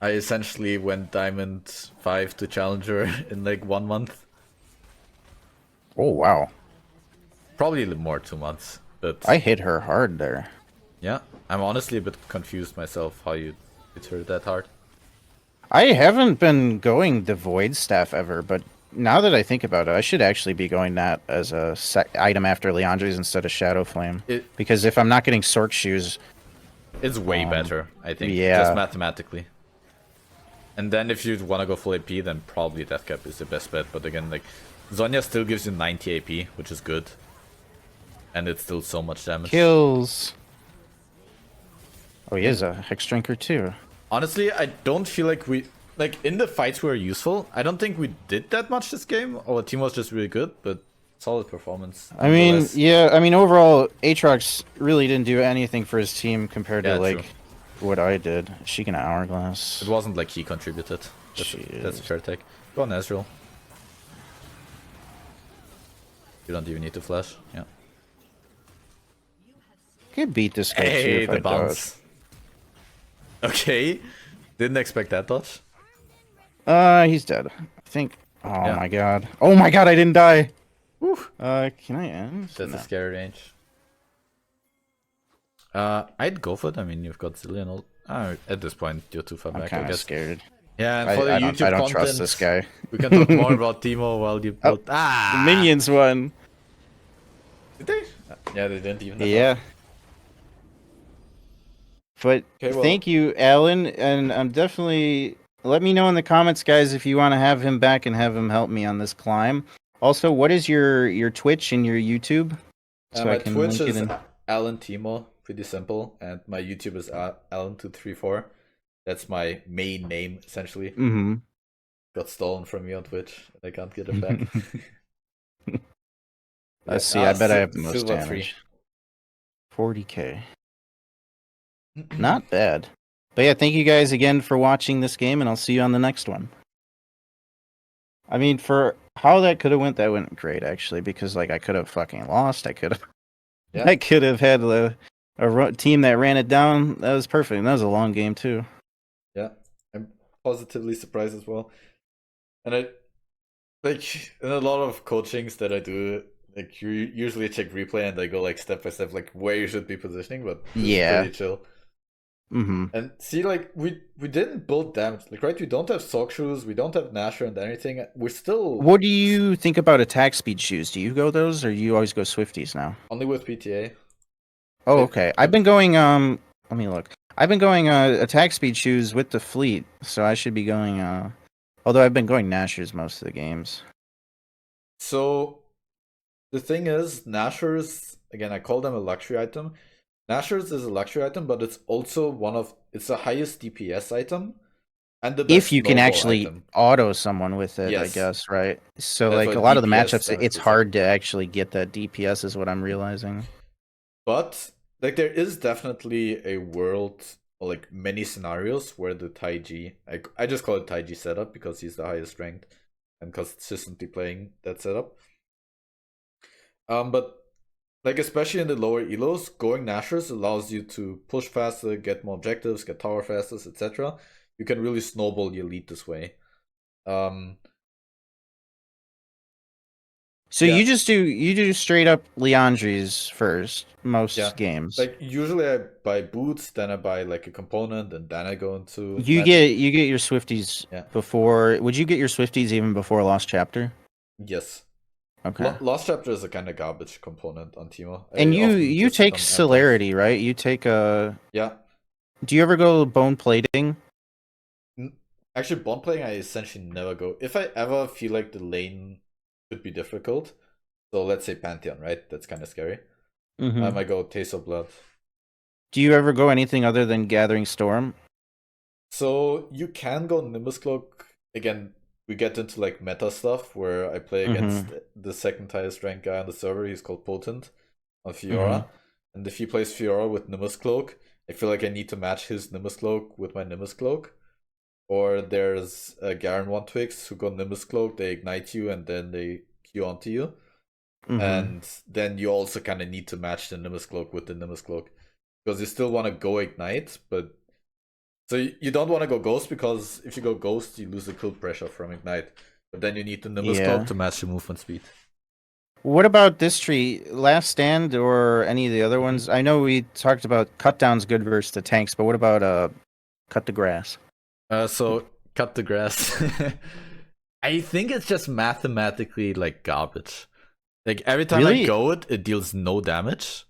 I essentially went Diamond 5 to Challenger in like 1 month. Oh wow. Probably a little more, 2 months. But I hit her hard there. yeah, I'm honestly a bit confused myself how you hit her that hard. I haven't been going the Void Staff ever, but now that I think about it, I should actually be going that as a item after Leandre's instead of Shadow Flame. Because if I'm not getting Sork Shoes... It's way better, I think, yeah. just mathematically. And then if you want to go full AP, then probably Death Cap is the best bet. But again, like, Zhonya still gives you 90 AP, which is good. And it's still so much damage. Kills. Oh, he is a Hex Drinker too. Honestly, I don't feel like we... Like, in the fights we were useful, I don't think we did that much this game. Our team was just really good, but solid performance. I mean, yeah, I mean, overall, Aatrox really didn't do anything for his team compared to, like, true. what I did. She can Hourglass. It wasn't like he contributed. That's a fair take. Go on, Ezreal. You don't even need to flash. Yeah. Could beat this guy too Hey, if the I dodge. bounce. Okay. Didn't expect that dodge. He's dead. I think. Oh Yeah. my god. Oh my god, I didn't die. Woo. Can I end? That's No. a scary range. I'd go for it. I mean, you've got Zillion ult. At this point, you're too far I'm back, I kind of guess. scared. Yeah, and for the YouTube I don't content, trust this guy. we can talk more about Teemo while you build. The minions won. Did they? Yeah, they didn't even. Yeah. But Okay, well- thank you, Alan, and I'm definitely let me know in the comments, guys, if you want to have him back and have him help me on this climb. Also, what is your Twitch and your YouTube? So my I can Twitch link is it in. Alan Teemo, pretty simple, and my YouTube is Alan234. That's my main name, essentially. Mm-hmm. Got stolen from me on Twitch, and I can't get it back. Let's see. I bet I have the most damage. 40k. Not bad. But yeah, thank you guys again for watching this game, and I'll see you on the next one. I mean, for how that could have went, that went great actually, because like I could have fucking lost. I could have. Yeah. I could have had a team that ran it down. That was perfect. And that was a long game too. Yeah, I'm positively surprised as well. And I like in a lot of coachings that I do, like you usually check replay and I go like step by step, like where you should be positioning, but this is pretty chill. Mm-hmm. And see, like we didn't build damage, like right? We don't have sock shoes, we don't have Nasher and anything. We're still. What do you think about attack speed shoes? Do you go those, or you always go Swifties now? Only with PTA. Oh, okay. I've been going. Let me look. I've been going attack speed shoes with the fleet, so I should be going. Although I've been going Nashers most of the games. So the thing is, Nashers, again, I call them a luxury item. Nashers is a luxury item, but it's also it's the highest DPS item. And the best If you can snowball actually item. auto someone with it, I Yes. guess, right? So That's like what a lot of the DPS matchups, stands it's for. hard to actually get that DPS, is what I'm realizing. But like there is definitely a world, or like many scenarios where the Taiji, I just call it Taiji setup because he's the highest ranked and consistently playing that setup. But like especially in the lower elos, going Nashers allows you to push faster, get more objectives, get tower faster, etc. You can really snowball your lead this way. So Yeah. you do straight up Leandries first most games. Like usually I buy boots, then I buy like a component, and then I go into You magic. get your Swifties before. Would you get your Swifties even before Lost Chapter? Yes. Okay. Lost Chapter is a kind of garbage component on Teemo. And you take celerity, right? You take a. Yeah. Do you ever go bone plating? Actually, bone plating I essentially never go. If I ever feel like the lane could be difficult, so let's say Pantheon, right? That's kind of scary. I might go Taste of Blood. Do you ever go anything other than Gathering Storm? So you can go Nimbus Cloak. Again, we get into like meta stuff where I play against the second highest ranked guy on the server. He's called Potent on Fiora. And if he plays Fiora with Nimbus Cloak, I feel like I need to match his Nimbus Cloak with my Nimbus Cloak. Or there's Garen 1 Twix who go Nimbus Cloak, they ignite you and then they Q onto you. And then you also kind of need to match the Nimbus Cloak with the Nimbus Cloak. Because you still want to go Ignite, but... So you don't want to go Ghost, because if you go Ghost, you lose the kill pressure from Ignite. But then you need the Nimbus Cloak to match the movement speed. What about this tree? Last Stand or any of the other ones? I know we talked about Cut Down's good versus the tanks, but what about Cut the Grass? So Cut the Grass. I think it's just mathematically like garbage. Like every time I go it deals no damage.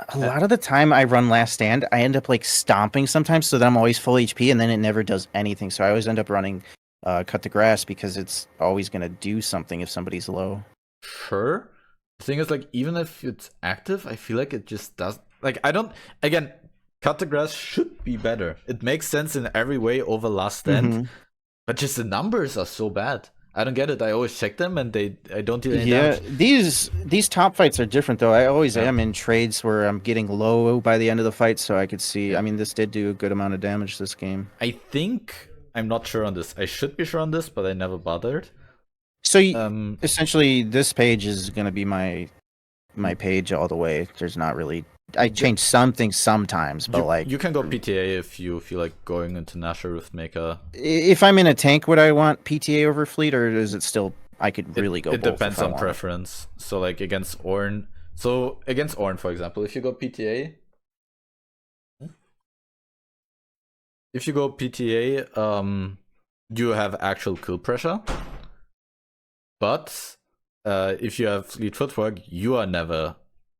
A lot of the time I run Last Stand, I end up like stomping sometimes, so that I'm always full HP, and then it never does anything. So I always end up running Cut the Grass because it's always gonna do something if somebody's low. Sure. The thing is, like, even if it's active, I feel like it just does. Like, I don't. Again, Cut the Grass should be better. It makes sense in every way over Last Stand, but just the numbers are so bad. I don't get it. I always check them and I don't do any damage. These top fights are different though. I always am in trades where I'm getting low by the end of the fight, so I could see. I mean, this did do a good amount of damage this game. I think I'm not sure on this. I should be sure on this, but I never bothered. So Um, essentially, this page is going to be my page all the way. There's not really. I change some things sometimes, but like you can go PTA if you feel like going into Nashor with Maker. if I'm in a tank, would I want PTA over Fleet, or is it still? I could really go. It both depends if I on want. preference. So like against Ornn. So against Ornn, for example, if you go PTA, you have actual kill pressure. But if you have Fleet Footwork, you are never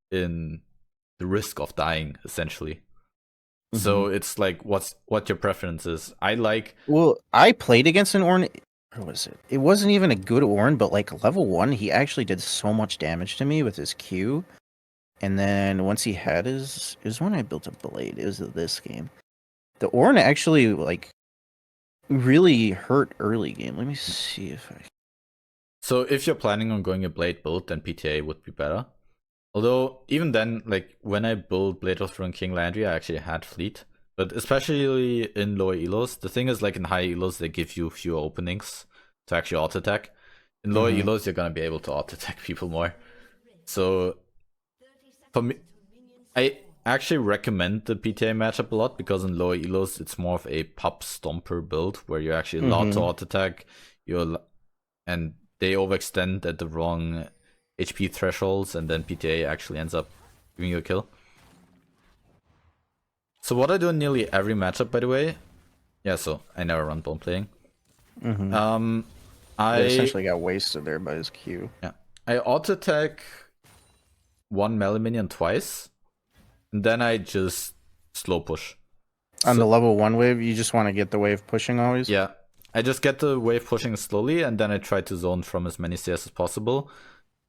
in the risk of dying, essentially. So it's like what your preference is. Well, I played against an Ornn. Where was it? It wasn't even a good Ornn, but like level 1, he actually did so much damage to me with his Q. And then once he had his, it was when I built a blade. It was this game. The Ornn actually like really hurt early game. Let me see if I. So if you're planning on going a blade build, then PTA would be better. Although even then, like when I built Blade of Throne King Landry, I actually had Fleet. But especially in lower elos, the thing is like in high elos they give you fewer openings to actually auto attack. In lower elos you're gonna be able to auto attack people more. So for me, I actually recommend the PTA matchup a lot because in lower elos it's more of a pop stomper build where you're actually allowed to auto attack. And they overextend at the wrong HP thresholds, and then PTA actually ends up giving you a kill. So what I do in nearly every matchup, by the way, yeah. So I never run bone playing. I essentially got wasted there by his Q. Yeah, I auto attack one melee minion twice, and then I just slow push. On the level 1 wave, you just want to get the wave pushing always? Yeah, I just get the wave pushing slowly, and then I try to zone from as many CS as possible.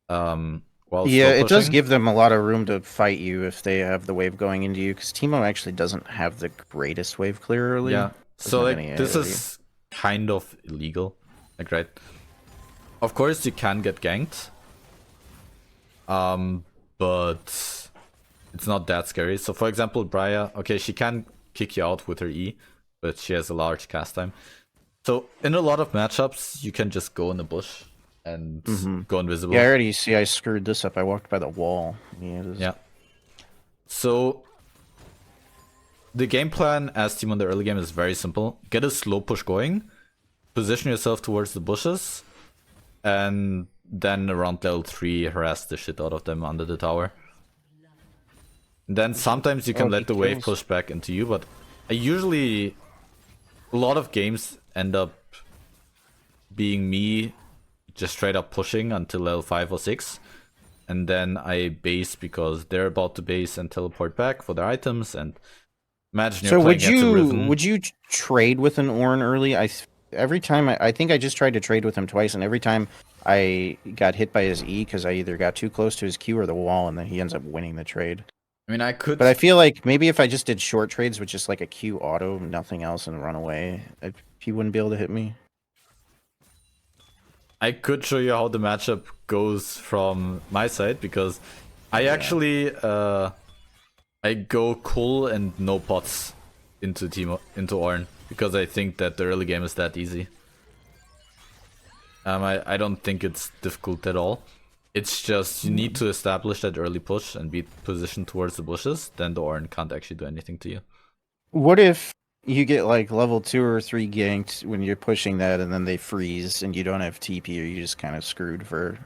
While yeah, slow it does pushing. give them a lot of room to fight you if they have the wave going into you, because Teemo actually doesn't have the greatest wave clear early. Yeah, so Doesn't have like any this AoE. is kind of illegal, like right? Of course you can get ganked, but it's not that scary. So for example, Briar, okay, she can kick you out with her E, but she has a large cast time. So in a lot of matchups, you can just go in the bush and go invisible. Yeah, I already see I screwed this up. I walked by the wall. Yeah. So the game plan as Teemo in the early game is very simple. Get a slow push going, position yourself towards the bushes, and then around level 3 harass the shit out of them under the tower. And then sometimes you can let the wave push back into you, but a lot of games end up being me just straight up pushing until level 5 or 6. And then I base because they're about to base and teleport back for their items. And imagine you're playing against a Riven. Would you trade with an Ornn early? Every time I think I just tried to trade with him twice, and every time I got hit by his E because I either got too close to his Q or the wall, and then he ends up winning the trade. I mean, I could. But I feel like maybe if I just did short trades with just like a Q auto, nothing else, and run away, he wouldn't be able to hit me. I could show you how the matchup goes from my side because I actually I go cool and no pots into Ornn because I think that the early game is that easy. I don't think it's difficult at all. It's just you need to establish that early push and be positioned towards the bushes, then the Ornn can't actually do anything to you. What if you get like level 2 or 3 ganked when you're pushing that, and then they freeze and you don't have TP, or you just kind of screwed for?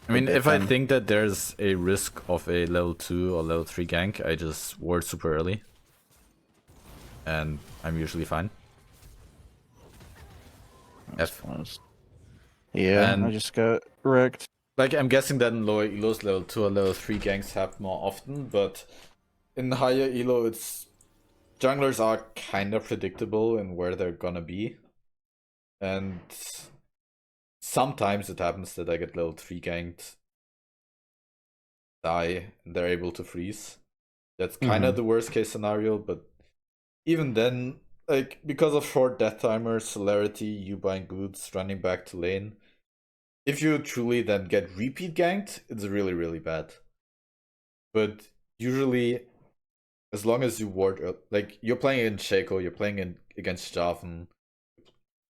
I mean, if I think that there's a risk of a level 2 or level 3 gank, I just ward super early. And I'm usually fine. Yeah, and I just got wrecked. Like, I'm guessing that in lower elos, level 2 or level 3 ganks happen more often, but in higher elo, junglers are kind of predictable in where they're gonna be. And sometimes it happens that I get level 3 ganked, die, and they're able to freeze. That's kind of the worst case scenario, but even then, like, because of short death timers, celerity, you buying boots, running back to lane, if you truly then get repeat ganked, it's really, really bad. But usually, as long as you ward, like, you're playing in Shaco, you're playing against Javan,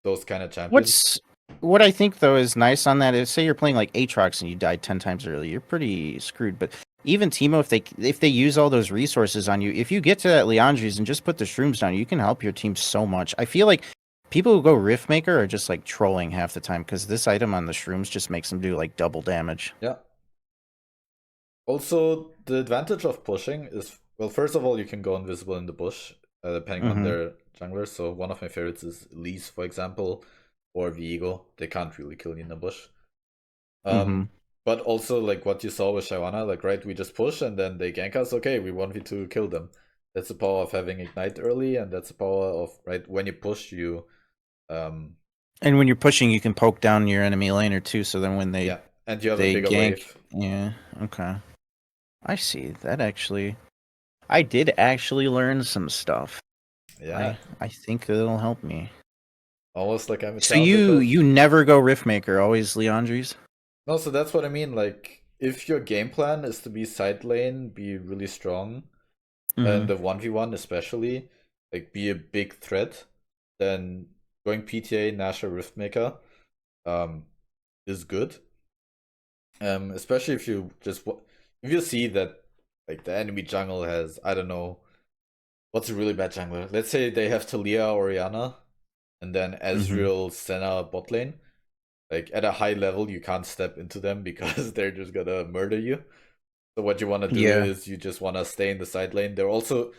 those kind of champions. What I think though is nice on that is, say you're playing like Aatrox and you died 10 times early, you're pretty screwed. But even Teemo, if they use all those resources on you, if you get to that Leandries and just put the shrooms down, you can help your team so much. I feel like people who go Riftmaker are just like trolling half the time because this item on the shrooms just makes them do like double damage. Yeah. Also, the advantage of pushing is, well, first of all, you can go invisible in the bush, depending on their jungler. So one of my favorites is Elise, for example, or Viego. They can't really kill you in the bush. But also, like what you saw with Shyvana, like, right, we just push and then they gank us. Okay, we 1v2 kill them. That's the power of having Ignite early, and that's the power of, right, when you push, you... And when you're pushing, you can poke down your enemy laner too, so then when they... Yeah, and you have a bigger gank, wave. Yeah, okay. I see. That actually... I did actually learn some stuff. Yeah. I think it'll help me. Almost like I'm a So you never go Riftmaker, always Leandries? No, so that's what I mean. Like, if your game plan is to be side lane, be really strong, and the 1v1 especially, like, be a big threat, then going PTA, Nash, or Riftmaker is good. Especially if you if you see that, like, the enemy jungle has, I don't know, what's a really bad jungler? Let's say they have Talia or Orianna, and then Ezreal, Senna, bot lane. Like, at a high level, you can't step into them because they're just gonna murder you. So what you want to do is you just want to stay in the side lane. There are also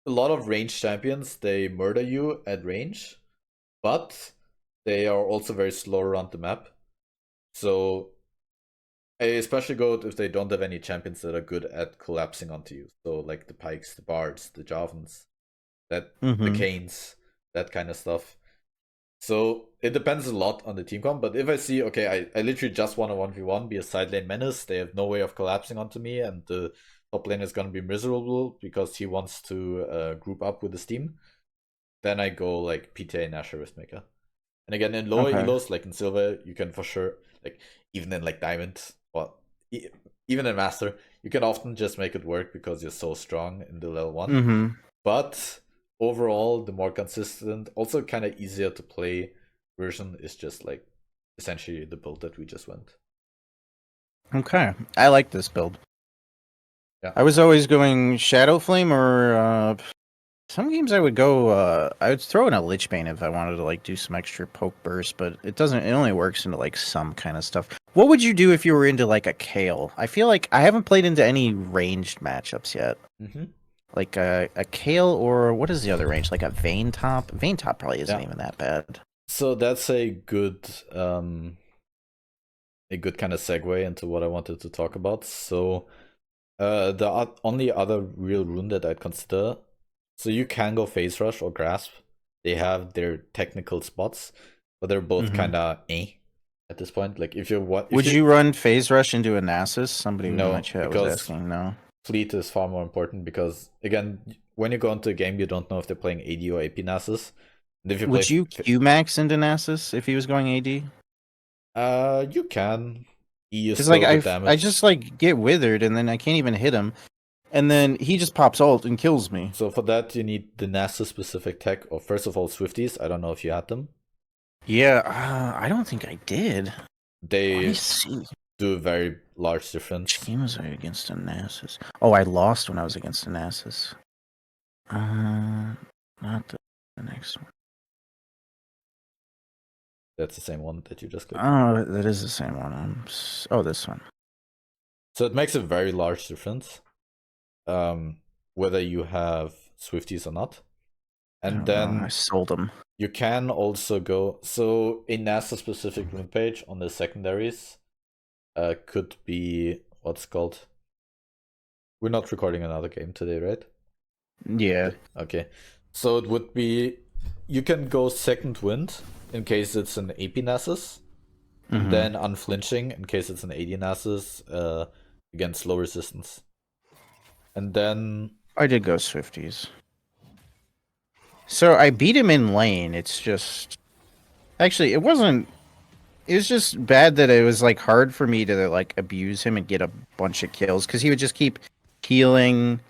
a lot of range champions. They murder you at range, but they are also very slow around the map. So I especially go if they don't have any champions that are good at collapsing onto you. So like the Pikes, the Bards, the Jarvans, the Canes, that kind of stuff. So it depends a lot on the team comp, but if I see, okay, I literally just want a 1v1, be a side lane menace, they have no way of collapsing onto me, and the top lane is going to be miserable because he wants to group up with his team, then I go like PTA Nash or Riftmaker. And again, in lower elos, like in Silver, you can for sure, like even in like Diamond, or even in Master, you can often just make it work because you're so strong in the level 1. But overall, the more consistent, also kind of easier to play version is just like essentially the build that we just went. Okay, I like this build. Yeah, I was always going Shadow Flame, or some games I would go. I would throw in a Lich Bane if I wanted to like do some extra poke burst, but it doesn't. It only works into like some kind of stuff. What would you do if you were into like a Kale? I feel like I haven't played into any ranged matchups yet. Like a Kale, or what is the other range? Like a Vayne Top? Vayne Top probably isn't even that bad. So that's a good kind of segue into what I wanted to talk about. So the only other real rune that I'd consider, so you can go Phase Rush or Grasp. They have their technical spots, but they're both kind of at this point. Like if you're would you run Phase Rush into a Nasus? Somebody in my chat was asking. No. Fleet is far more important because, again, when you go into a game, you don't know if they're playing AD or AP Nasus. And if you would you Q-max into Nasus if he was going AD? You can. Because like I just like get withered and then I can't even hit him, and then he just pops ult and kills me. So for that, you need the Nasus specific tech, or first of all, Swifties. I don't know if you had them. Yeah, I don't think I did. They do a very large difference. Which game was I against a Nasus? Oh, I lost when I was against a Nasus. Not the next one. That's the same one that you just clicked. Oh, that is the same one. Oh, this one. So it makes a very large difference, whether you have Swifties or not. And then I sold them. You can also go, so a NASA specific rune page on the secondaries could be what's called. We're not recording another game today, right? Yeah. Okay. So it would be, you can go Second Wind in case it's an AP Nasus, and then Unflinching in case it's an AD Nasus against low resistance. And then I did go Swifties. So I beat him in lane. It's just actually it wasn't. It was just bad that it was like hard for me to like abuse him and get a bunch of kills because he would just keep healing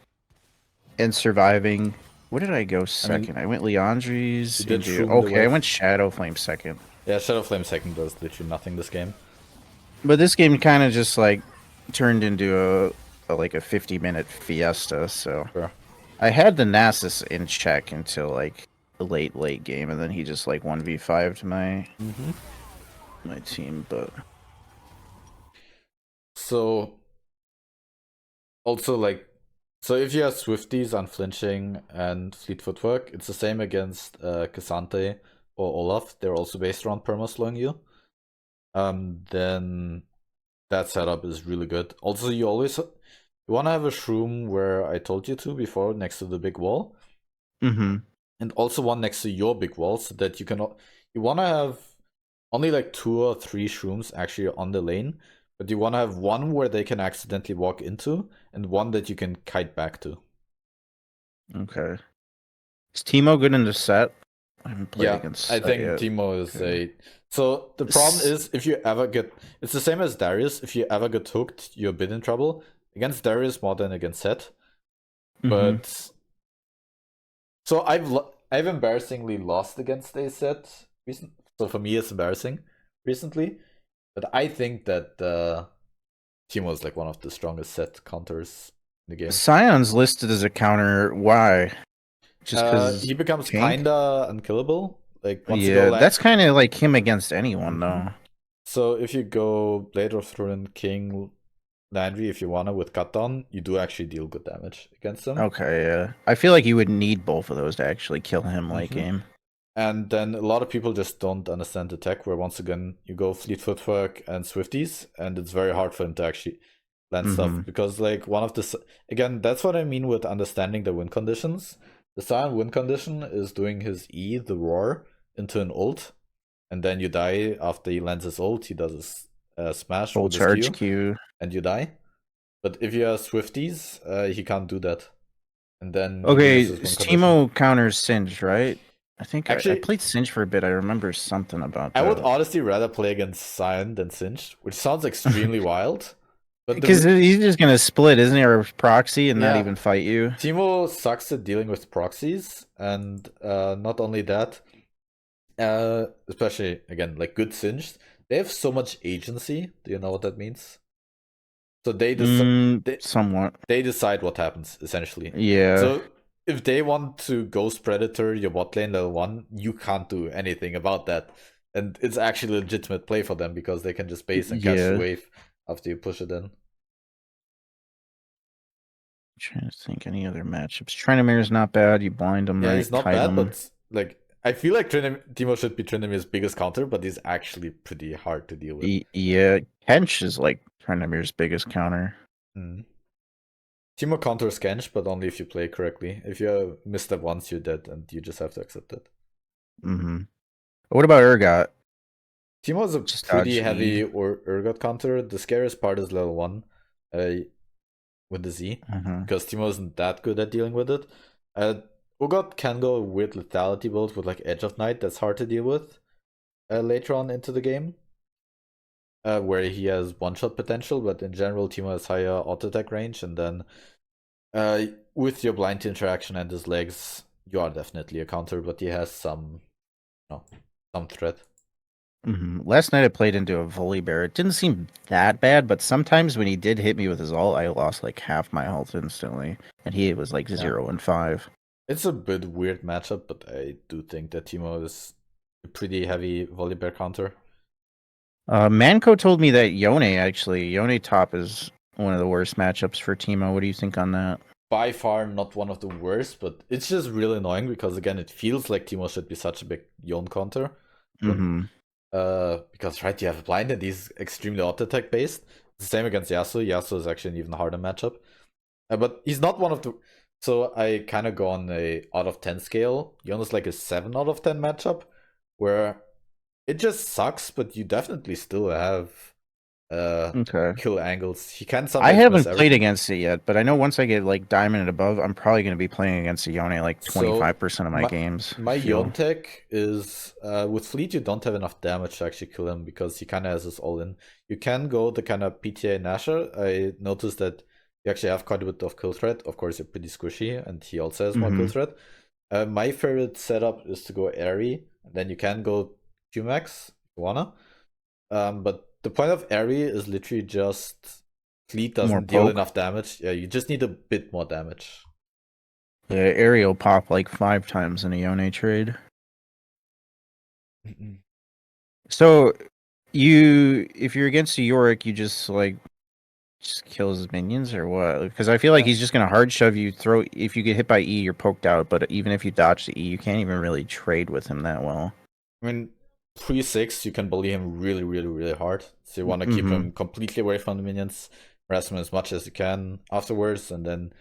and surviving. What did I go second? I went Leandries. Okay, I went Shadow Flame second. Yeah, Shadow Flame second does literally nothing this game. But this game kind of just like turned into a like a 50-minute fiesta. So Sure. I had the Nasus in check until like the late game, and then he just like 1v5 to my my team. But So also like, so if you have Swifties, Unflinching, and Fleet Footwork, it's the same against Cassante or Olaf. They're also based around perma-slowing you. Then that setup is really good. Also, you want to have a shroom where I told you to before, next to the big wall, and also one next to your big wall, so that you want to have only like 2 or 3 shrooms actually on the lane, but you want to have one where they can accidentally walk into, and one that you can kite back to. okay, is Teemo good in the set? I haven't played against I Set think yet. Teemo is so the problem is, if you ever get, it's the same as Darius, if you ever get hooked, you're a bit in trouble. Against Darius more than against Set. But so I've embarrassingly lost against a Set recent. So for me it's embarrassing recently. But I think that Teemo is like one of the strongest Set counters in the game. Scion's listed as a counter. Why? Just because he becomes tank? kinda unkillable. Like once you go land, that's kind of like him against anyone though. So if you go Blade of Throne, King, Landry, if you wanna with cut down, you do actually deal good damage against them. Okay, yeah. I feel like you would need both of those to actually kill him late game. And then a lot of people just don't understand the tech, where once again you go Fleet Footwork and Swifties, and it's very hard for him to actually land stuff, because like one of the, again, that's what I mean with understanding the win conditions. The Scion win condition is doing his E, the roar, into an ult, and then you die after he lands his ult. He does his smash Full with his charge Q, and you die. But if you have Swifties, he can't do that. And then okay, Teemo counters Singe, right? I think actually, I played Singe for a bit. I remember something about that. I would honestly rather play against Scion than Singe, which sounds extremely wild. But because he's just gonna split, isn't he, or proxy and not even fight you? Teemo sucks at dealing with proxies, and not only that, especially again like good Singe, they have so much agency. Do you know what that means? So they somewhat. They decide what happens essentially. Yeah. So if they want to Ghost Predator your bot lane level 1, you can't do anything about that. And it's actually a legitimate play for them, because they can just base and catch the wave after you push it in. I'm trying to think any other matchups. Tryndamere is not bad. You blind him, right? He's not bad, but like I feel like Teemo should be Tryndamere's biggest counter, but he's actually pretty hard to deal with. Yeah, Kench is like Tryndamere's biggest counter. Teemo counters Kench, but only if you play correctly. If you miss that once, you're dead, and you just have to accept it. What about Urgot? Teemo is a just pretty heavy Urgot counter. The scariest part is level 1 with the Z, because Teemo isn't that good at dealing with it. Urgot can go with lethality build with like Edge of Night. That's hard to deal with later on into the game, where he has one-shot potential, but in general Teemo has higher auto-attack range, and then with your blind interaction and his legs, you are definitely a counter, but he has some threat. Last night I played into a Volibear. It didn't seem that bad, but sometimes when he did hit me with his ult, I lost like half my health instantly, and he was like 0 and 5. It's a bit weird matchup, but I do think that Teemo is a pretty heavy Volibear counter. Manco told me that Yone top is one of the worst matchups for Teemo. What do you think on that? By far not one of the worst, but it's just really annoying, because again it feels like Teemo should be such a big Yone counter. Because right, you have a blind and he's extremely auto attack based. It's the same against Yasuo. Yasuo is actually an even harder matchup. But he's not one of the, so I kind of go on a out of 10 scale. Yone is like a 7 out of 10 matchup, where it just sucks, but you definitely still have kill angles. He can sometimes. I haven't played against it yet, but I know once I get like diamond and above, I'm probably going to be playing against Yone like 25% of my games. My Yone tech is with Fleet, you don't have enough damage to actually kill him, because he kind of has his all in. You can go the kind of PTA Nasher. I noticed that you actually have quite a bit of kill threat. Of course, you're pretty squishy, and he also has more kill threat. My favorite setup is to go Airy, and then you can go Qmax if you wanna. But the point of Airy is literally just Fleet doesn't deal poke. enough damage. Yeah, you just need a bit more damage. Yeah, Aerial pop like 5 times in a Yone trade. So if you're against a Yorick, you just kill his minions or what? Because I feel like he's just gonna hard shove you. If you get hit by E, you're poked out. But even if you dodge the E, you can't even really trade with him that well. I mean, pre-6, you can bully him really, really, really hard. So you want to keep him completely away from the minions, harass him as much as you can afterwards, and then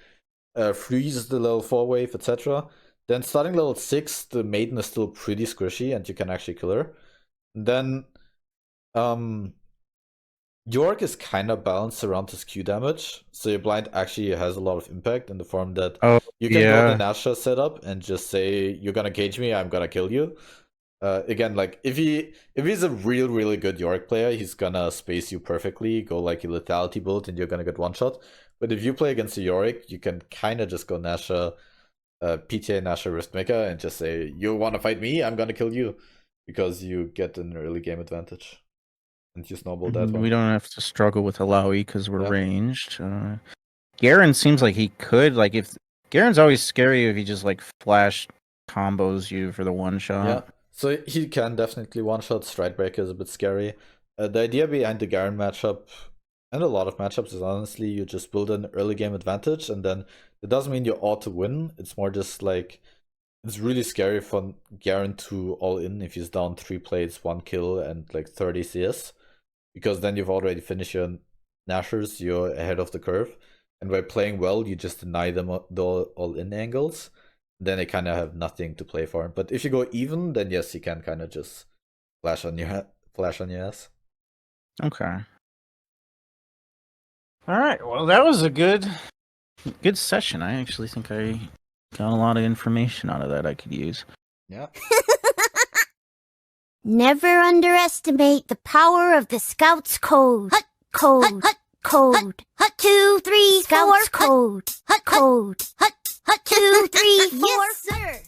freeze the level 4 wave, etc. Then starting level 6, the maiden is still pretty squishy, and you can actually kill her. And then York is kind of balanced around his Q damage, so your blind actually has a lot of impact in the form that you can go the Nasha setup and just say, you're gonna cage me, I'm gonna kill you. Again, like if he's a really good Yorick player, he's gonna space you perfectly, go like a lethality build, and you're gonna get one shot. But if you play against a Yorick, you can kind of just go Nasha, PTA Nasha Riftmaker, and just say, you want to fight me, I'm gonna kill you, because you get an early game advantage, and you snowball that one. We don't have to struggle with Alawi because we're ranged. Garen seems like he could, like, if Garen's always scary if he just like flash combos you for the one shot. Yeah. So he can definitely one-shot. Stridebreaker is a bit scary. The idea behind the Garen matchup, and a lot of matchups, is honestly you just build an early game advantage, and then it doesn't mean you ought to win. It's more just like, it's really scary for Garen to all in if he's down 3 plates, 1 kill, and like 30 CS, because then you've already finished your Nashers, you're ahead of the curve, and by playing well, you just deny them the all-in angles. Then they kind of have nothing to play for. But if you go even, then yes, you can kind of just flash on your ass. Okay. All right. Well, that was a good session. I actually think I got a lot of information out of that I could use. Yeah. Never underestimate the power of the Scouts code. Code. 2, 3, 4. Scouts code. Code. 2, 3, 4. Yes, sir.